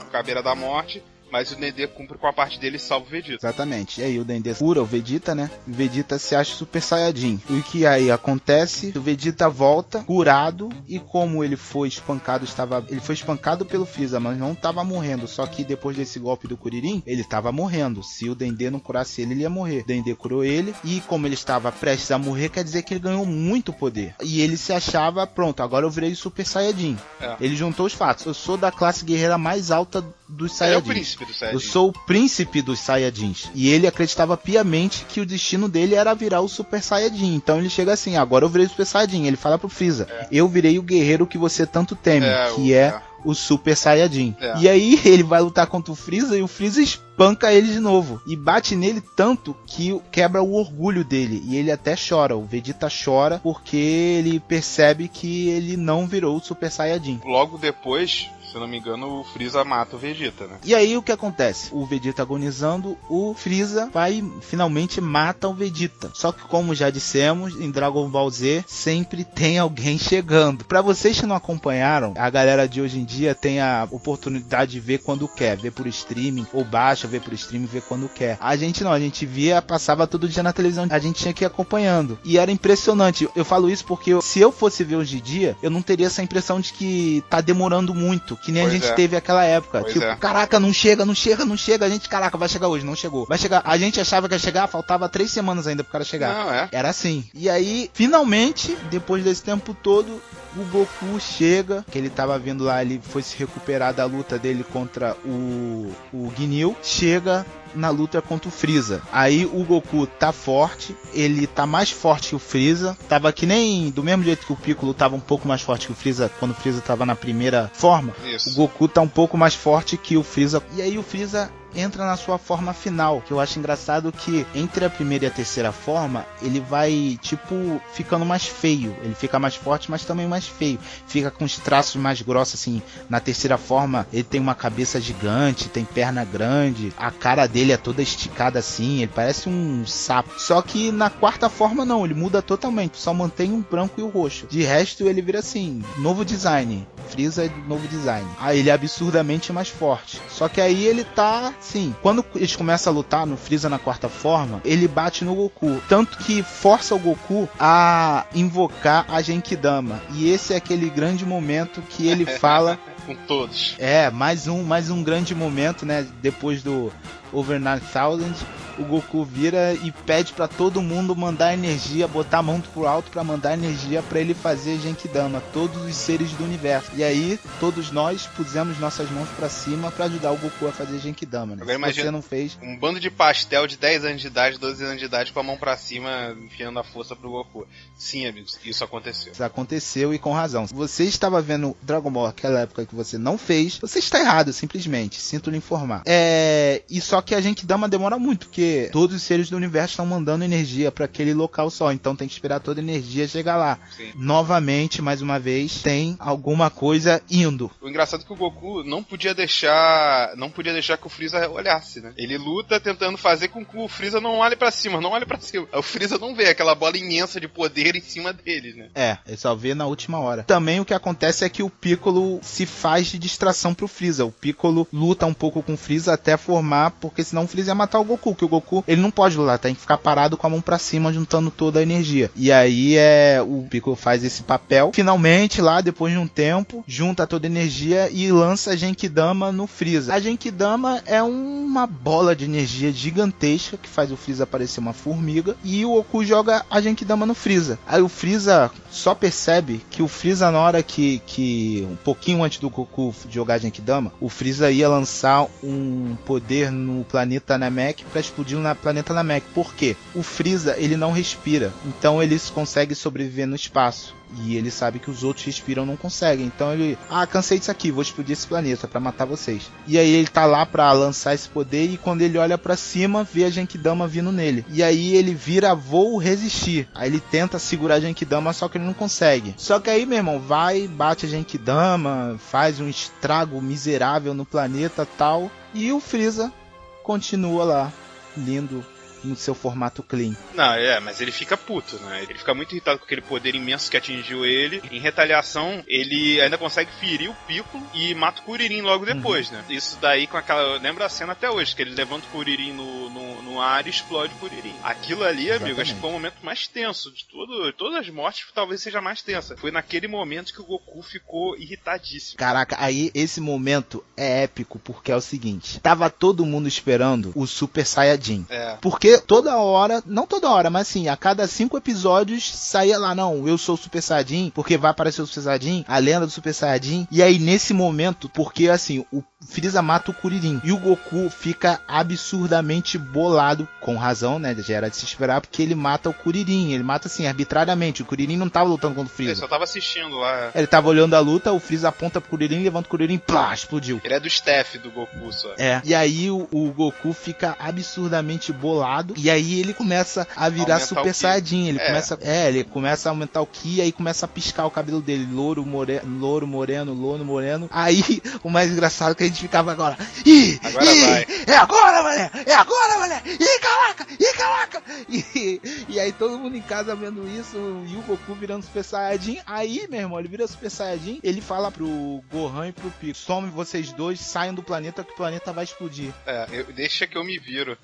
fica à beira da morte, mas o Dendê cumpre com a parte dele e salva o Vegeta. Exatamente. E aí o Dendê cura o Vegeta, né? O Vegeta se acha Super Saiyajin. O que aí acontece? O Vegeta volta curado, e como ele foi espancado, ele foi espancado pelo Freeza, mas não estava morrendo. Só que depois desse golpe do Kuririn, ele estava morrendo. Se o Dendê não curasse ele ia morrer. O Dendê curou ele, e como ele estava prestes a morrer, quer dizer que ele ganhou muito poder. E ele se achava, pronto, agora eu virei Super Saiyajin. Ele juntou os fatos. Eu sou da classe guerreira mais alta dos Saiyajins. É o príncipe dos Saiyajins. Eu sou o príncipe dos Saiyajins. E ele acreditava piamente que o destino dele era virar o Super Saiyajin. Então ele chega assim, agora eu virei o Super Saiyajin. Ele fala pro Freeza, eu virei o guerreiro que você tanto teme, que é o Super Saiyajin. E aí ele vai lutar contra o Freeza e o Freeza espanca ele de novo. E bate nele tanto que quebra o orgulho dele. E ele até chora. O Vegeta chora porque ele percebe que ele não virou o Super Saiyajin. Logo depois, se eu não me engano, o Freeza mata o Vegeta, né? E aí o que acontece? O Vegeta agonizando, o Freeza vai finalmente mata o Vegeta. Só que como já dissemos, em Dragon Ball Z sempre tem alguém chegando. Pra vocês que não acompanharam, a galera de hoje em dia tem a oportunidade de ver quando quer, ver por streaming, ou baixa, ver por streaming, ver quando quer. A gente não, a gente via, passava todo dia na televisão, a gente tinha que ir acompanhando. E era impressionante. Eu falo isso porque se eu fosse ver hoje em dia, eu não teria essa impressão de que tá demorando muito, que nem a gente teve aquela época. Caraca, não chega, a gente, caraca, vai chegar hoje, não chegou. Vai chegar, a gente achava que ia chegar, faltava 3 semanas ainda pro cara chegar. Não, Era assim. E aí, finalmente, depois desse tempo todo, o Goku chega, que ele tava vindo lá, ele foi se recuperar da luta dele contra o Ginyu, chega na luta contra o Freeza. Aí o Goku tá forte, ele tá mais forte que o Freeza, tava que nem do mesmo jeito que o Piccolo tava um pouco mais forte que o Freeza quando o Freeza tava na primeira forma. Isso. O Goku tá um pouco mais forte que o Freeza. E aí o Freeza entra na sua forma final, que eu acho engraçado que entre a primeira e a terceira forma, ele vai, tipo, ficando mais feio. Ele fica mais forte, mas também mais feio. Fica com os traços mais grossos, assim. Na terceira forma, ele tem uma cabeça gigante, tem perna grande, a cara dele é toda esticada assim, ele parece um sapo. Só que na quarta forma não, ele muda totalmente, só mantém um branco e o roxo. De resto, ele vira assim, novo design. Freeza é novo design. Aí ele é absurdamente mais forte. Só que aí ele tá, sim, quando eles começam a lutar no Freeza na quarta forma, ele bate no Goku. Tanto que força o Goku a invocar a Genkidama. E esse é aquele grande momento que ele fala... Com todos. Mais um grande momento, né? Depois do Over 9000, o Goku vira e pede pra todo mundo mandar energia, botar a mão pro alto pra mandar energia pra ele fazer Genkidama, todos os seres do universo. E aí, todos nós pusemos nossas mãos pra cima pra ajudar o Goku a fazer Genkidama, né? Agora imagina, você não fez... um bando de pastel de 10 anos de idade, 12 anos de idade com a mão pra cima, enfiando a força pro Goku. Sim, amigos, isso aconteceu. Isso aconteceu e com razão. Se você estava vendo Dragon Ball naquela época que você não fez, você está errado, simplesmente. Sinto lhe informar. E só que a Genkidama demora muito, porque todos os seres do universo estão mandando energia para aquele local só, então tem que esperar toda a energia chegar lá. Sim. Novamente, mais uma vez, tem alguma coisa indo. O engraçado é que o Goku não podia deixar que o Freeza olhasse, né? Ele luta tentando fazer com que o Freeza não olhe pra cima. O Freeza não vê aquela bola imensa de poder em cima dele, né? Ele só vê na última hora. Também o que acontece é que o Piccolo se faz de distração pro Freeza. O Piccolo luta um pouco com o Freeza até formar, porque senão o Freeza ia matar o Goku, que o Goku, ele não pode lutar, tem que ficar parado com a mão pra cima, juntando toda a energia. E aí o Piccolo faz esse papel. Finalmente, lá, depois de um tempo, junta toda a energia e lança a Genkidama no Freeza. A Genkidama é uma bola de energia gigantesca que faz o Freeza parecer uma formiga, e o Goku joga a Genkidama no Freeza. Aí o Freeza só percebe que o Freeza, na hora que um pouquinho antes do Goku jogar a Genkidama, o Freeza ia lançar um poder no planeta Namek pra explodir no planeta Namek. Por quê? O Freeza, ele não respira, então ele consegue sobreviver no espaço. E ele sabe que os outros respiram, não conseguem. Então ele, cansei disso aqui, vou explodir esse planeta pra matar vocês. E aí ele tá lá pra lançar esse poder, e quando ele olha pra cima, vê a Genkidama vindo nele. E aí ele vira vou resistir. Aí ele tenta segurar a Genkidama, só que ele não consegue. Só que aí, meu irmão, vai, bate a Genkidama, faz um estrago miserável no planeta tal. E o Freeza continua lá, lindo, no seu formato clean. Não, mas ele fica puto, né? Ele fica muito irritado com aquele poder imenso que atingiu ele. Em retaliação, ele ainda consegue ferir o Piccolo e mata o Kuririn logo depois, né? Isso daí com aquela... Lembra a cena até hoje, que ele levanta o Kuririn no ar e explode o Kuririn. Aquilo ali, amigo, acho que foi o momento mais tenso de todas as mortes, talvez seja mais tensa. Foi naquele momento que o Goku ficou irritadíssimo. Caraca, aí esse momento é épico, porque é o seguinte, tava todo mundo esperando o Super Saiyajin. Porque toda hora, não toda hora, mas assim, a cada 5 episódios saía lá, não, eu sou o Super Saiyajin, porque vai aparecer o Super Saiyajin, a lenda do Super Saiyajin. E aí nesse momento, porque assim, o Freeza mata o Kuririn e o Goku fica absurdamente bolado bolado, com razão, né, já era de se esperar, porque ele mata o Kuririn, ele mata assim, arbitrariamente, o Kuririn não tava lutando contra o Freeza. Ele só tava assistindo lá. Ele tava olhando a luta, o Freeza aponta pro Kuririn, levanta o Kuririn, plá, explodiu. Ele é do staff do Goku só. E aí o Goku fica absurdamente bolado, e aí ele começa a virar Super Saiyajin, ele começa a aumentar o Ki, aí começa a piscar o cabelo dele, louro, moreno, aí o mais engraçado é que a gente ficava agora, vai. É agora, mané, caraca, e aí todo mundo em casa vendo isso, e o Goku virando Super Saiyajin, aí, meu irmão, ele vira Super Saiyajin, ele fala pro Gohan e pro Piccolo, some vocês dois, saiam do planeta que o planeta vai explodir. Deixa que eu me viro.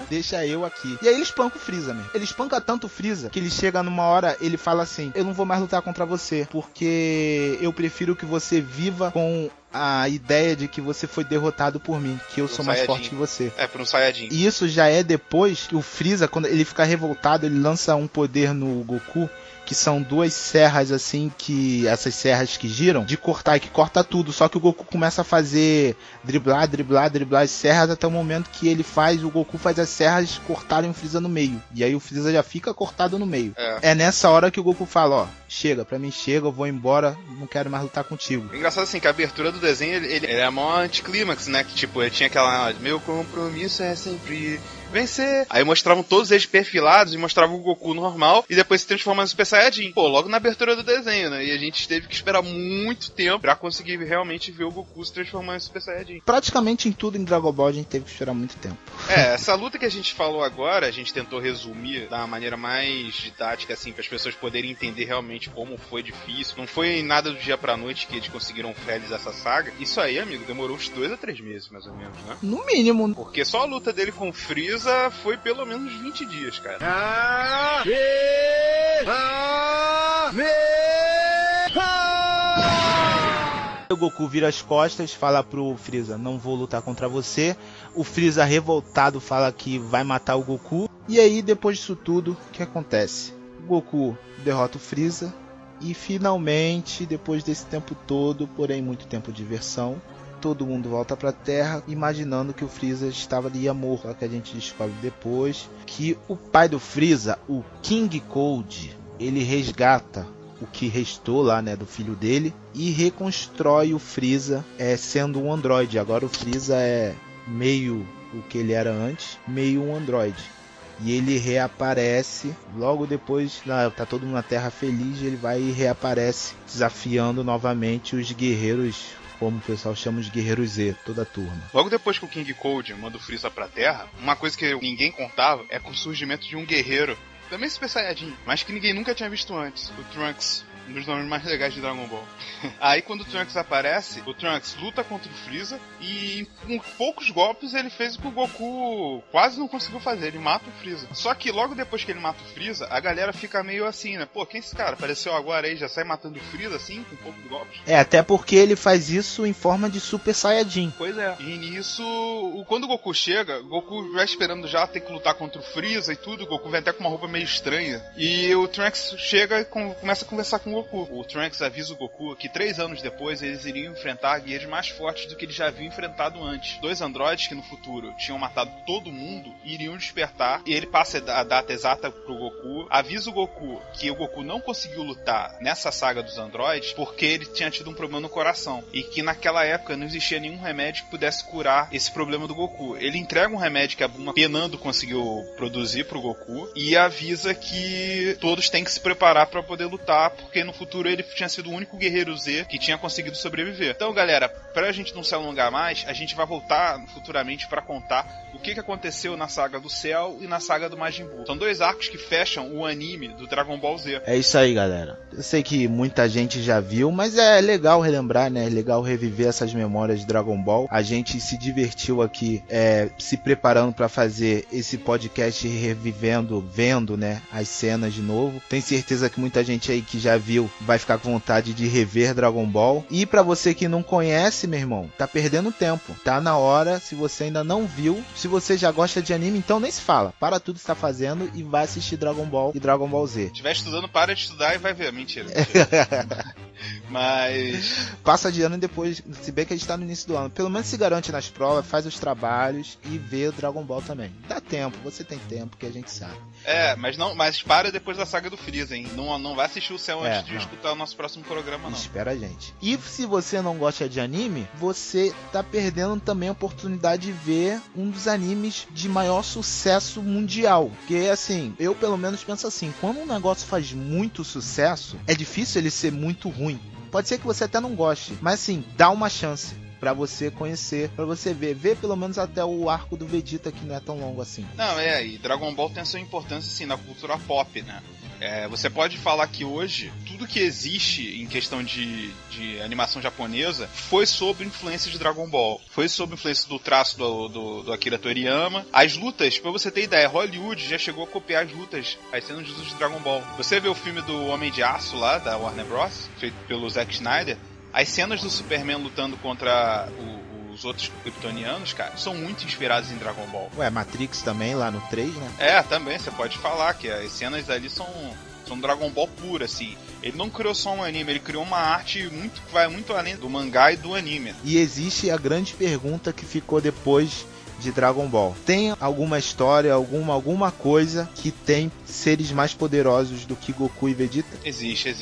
Deixa eu aqui. E aí ele espanca o Freeza, mesmo. Ele espanca tanto o Freeza que ele chega numa hora, ele fala assim, eu não vou mais lutar contra você, porque eu prefiro que você viva com a ideia de que você foi derrotado por mim, que eu sou mais forte que você. Por um Saiyajin. E isso já é depois que o Freeza, quando ele fica revoltado, ele lança um poder no Goku, que são duas serras assim, que essas serras que giram, de cortar, e que corta tudo, só que o Goku começa a fazer driblar as serras, até o momento que o Goku faz as serras cortarem o Freeza no meio, e aí o Freeza já fica cortado no meio. É nessa hora que o Goku fala, chega, pra mim chega, eu vou embora, não quero mais lutar contigo. É engraçado assim, que a abertura do desenho, ele é a maior anticlímax, né, que tipo, ele tinha aquela, meu compromisso é sempre vencer. Aí mostravam todos eles perfilados e mostravam o Goku normal e depois se transformando em Super Saiyajin. Logo na abertura do desenho, né? E a gente teve que esperar muito tempo pra conseguir realmente ver o Goku se transformando em Super Saiyajin. Praticamente em tudo em Dragon Ball a gente teve que esperar muito tempo. Essa luta que a gente falou agora, a gente tentou resumir da maneira mais didática, assim, para as pessoas poderem entender realmente como foi difícil. Não foi nada do dia pra noite que eles conseguiram finalizar essa saga. Isso aí, amigo, demorou uns 2 a 3 meses, mais ou menos, né? No mínimo. Porque só a luta dele com o Freeza foi pelo menos 20 dias, cara. O Goku vira as costas, fala pro Freeza, não vou lutar contra você. O Freeza revoltado fala que vai matar o Goku. E aí, depois disso tudo, o que acontece? O Goku derrota o Freeza. E finalmente, depois desse tempo todo, porém muito tempo de diversão, todo mundo volta pra Terra, imaginando que o Freeza estava ali morto. Só que a gente descobre depois que o pai do Freeza, o King Cold, ele resgata o que restou lá, né, do filho dele, e reconstrói o Freeza sendo um androide. Agora o Freeza é meio o que ele era antes, meio um androide. E ele reaparece logo depois, tá todo mundo na Terra feliz, ele vai e reaparece desafiando novamente os guerreiros, como o pessoal chama de Guerreiros Z, toda a turma. Logo depois que o King Cold manda o Freeza pra Terra, uma coisa que ninguém contava é com o surgimento de um guerreiro, também Super Saiyajin, mas que ninguém nunca tinha visto antes, o Trunks. Um dos nomes mais legais de Dragon Ball. Aí quando o Trunks aparece, o Trunks luta contra o Freeza e com poucos golpes ele fez o que o Goku quase não conseguiu fazer, ele mata o Freeza. Só que logo depois que ele mata o Freeza, a galera fica meio assim, né? Pô, quem é esse cara? Apareceu agora aí, já sai matando o Freeza assim, com poucos golpes? Até porque ele faz isso em forma de Super Saiyajin. Pois é. E nisso, quando o Goku chega, o Goku vai esperando já ter que lutar contra o Freeza e tudo, o Goku vem até com uma roupa meio estranha. E o Trunks chega e começa a conversar com o Goku. O Trunks avisa o Goku que 3 anos depois eles iriam enfrentar guerreiros mais fortes do que eles já haviam enfrentado antes. 2 androides que no futuro tinham matado todo mundo iriam despertar, e ele passa a data exata pro Goku, avisa o Goku que o Goku não conseguiu lutar nessa saga dos androides porque ele tinha tido um problema no coração, e que naquela época não existia nenhum remédio que pudesse curar esse problema do Goku. Ele entrega um remédio que a Bulma penando conseguiu produzir pro Goku e avisa que todos têm que se preparar para poder lutar, porque no futuro ele tinha sido o único guerreiro Z que tinha conseguido sobreviver. Então, galera, pra gente não se alongar mais, a gente vai voltar futuramente pra contar o que aconteceu na saga do Cell e na saga do Majin Buu. São 2 arcos que fecham o anime do Dragon Ball Z. É isso aí, galera. Eu sei que muita gente já viu, mas é legal relembrar, né? É legal reviver essas memórias de Dragon Ball. A gente se divertiu aqui se preparando pra fazer esse podcast, revivendo, vendo, né, as cenas de novo. Tenho certeza que muita gente aí que já viu vai ficar com vontade de rever Dragon Ball. E pra você que não conhece, meu irmão, tá perdendo tempo. Tá na hora, se você ainda não viu, se você já gosta de anime, então nem se fala. Para tudo que está fazendo e vai assistir Dragon Ball e Dragon Ball Z. Se estiver estudando, para de estudar e vai ver. Mentira. Mas... Passa de ano e depois, se bem que a gente tá no início do ano, pelo menos se garante nas provas, faz os trabalhos e vê o Dragon Ball também. Dá tempo, você tem tempo, que a gente sabe. Mas para depois da saga do Freeza, hein? Não vai assistir o céu antes de escutar o nosso próximo programa, não. Espera a gente. E se você não gosta de anime, você tá perdendo também a oportunidade de ver um dos animes de maior sucesso mundial. Porque, assim, eu pelo menos penso assim, quando um negócio faz muito sucesso, é difícil ele ser muito ruim. Pode ser que você até não goste, mas assim, dá uma chance pra você conhecer, pra você ver. Ver pelo menos até o arco do Vegeta, que não é tão longo assim. Não, e Dragon Ball tem a sua importância, assim, na cultura pop, né? Você pode falar que hoje, tudo que existe em questão de animação japonesa foi sob influência de Dragon Ball. Foi sob influência do traço do Akira Toriyama. As lutas, pra você ter ideia, Hollywood já chegou a copiar as lutas, as cenas de lutas de Dragon Ball. Você vê o filme do Homem de Aço lá, da Warner Bros., feito pelo Zack Snyder, as cenas do Superman lutando contra os outros kryptonianos, cara, são muito inspiradas em Dragon Ball. Matrix também, lá no 3, né? Também, você pode falar que as cenas ali são Dragon Ball pura, assim. Ele não criou só um anime, ele criou uma arte que vai muito além do mangá e do anime. E existe a grande pergunta que ficou depois de Dragon Ball. Tem alguma história, alguma coisa que tem seres mais poderosos do que Goku e Vegeta? Existe.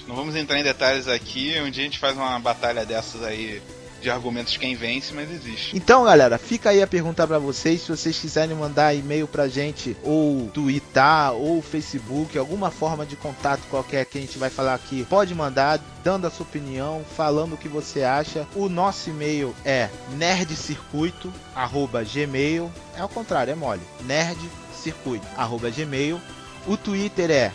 Não vamos entrar em detalhes aqui, um dia a gente faz uma batalha dessas aí de argumentos quem vence, mas existe. Então, galera, fica aí a pergunta pra vocês. Se vocês quiserem mandar e-mail pra gente, ou tweetar, ou Facebook, alguma forma de contato qualquer que a gente vai falar aqui, pode mandar, dando a sua opinião, falando o que você acha. O nosso e-mail é nerdcircuito@gmail. É ao contrário, é mole. nerdcircuito@gmail. O Twitter é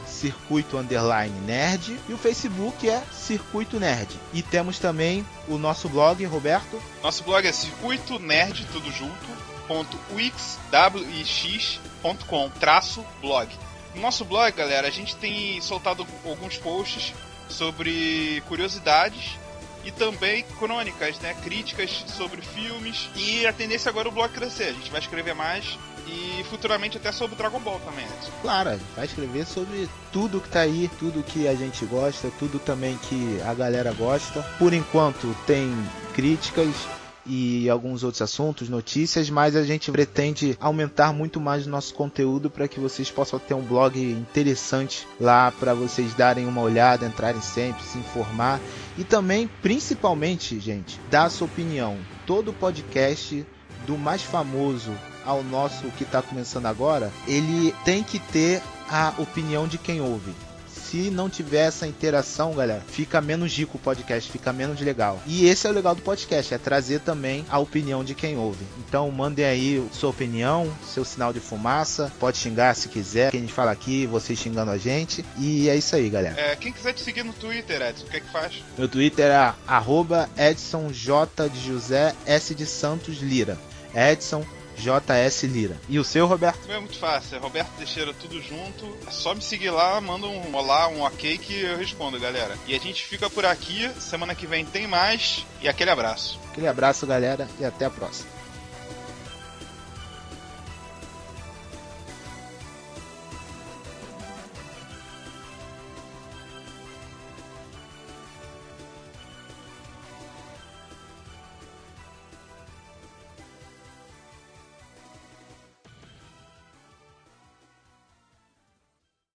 @circuito_nerd e o Facebook é Circuito Nerd. E temos também o nosso blog, Roberto. Nosso blog é circuitonerd, tudo junto, .wix.com/blog. No nosso blog, galera, a gente tem soltado alguns posts sobre curiosidades e também crônicas, né, críticas sobre filmes, e a tendência agora é o blog crescer. A gente vai escrever mais e futuramente até sobre Dragon Ball também, né? Claro, a gente vai escrever sobre tudo que tá aí, tudo que a gente gosta, tudo também que a galera gosta. Por enquanto tem críticas e alguns outros assuntos, notícias, mas a gente pretende aumentar muito mais o nosso conteúdo para que vocês possam ter um blog interessante lá para vocês darem uma olhada, entrarem sempre, se informar e também, principalmente, gente, dar a sua opinião. Todo podcast, do mais famoso ao nosso que está começando agora, ele tem que ter a opinião de quem ouve. Se não tiver essa interação, galera, fica menos rico o podcast, fica menos legal. E esse é o legal do podcast, é trazer também a opinião de quem ouve. Então mandem aí sua opinião, seu sinal de fumaça, pode xingar se quiser, que a gente fala aqui, vocês xingando a gente. E é isso aí, galera. Quem quiser te seguir no Twitter, Edson, o que é que faz? Meu Twitter é @EdsonJ de José S de Santos Lira. Edson JS Lira. E o seu, Roberto? É muito fácil, é Roberto Teixeira, tudo junto. É só me seguir lá, manda um olá, um ok que eu respondo, galera. E a gente fica por aqui, semana que vem tem mais, e aquele abraço. Aquele abraço, galera, e até a próxima.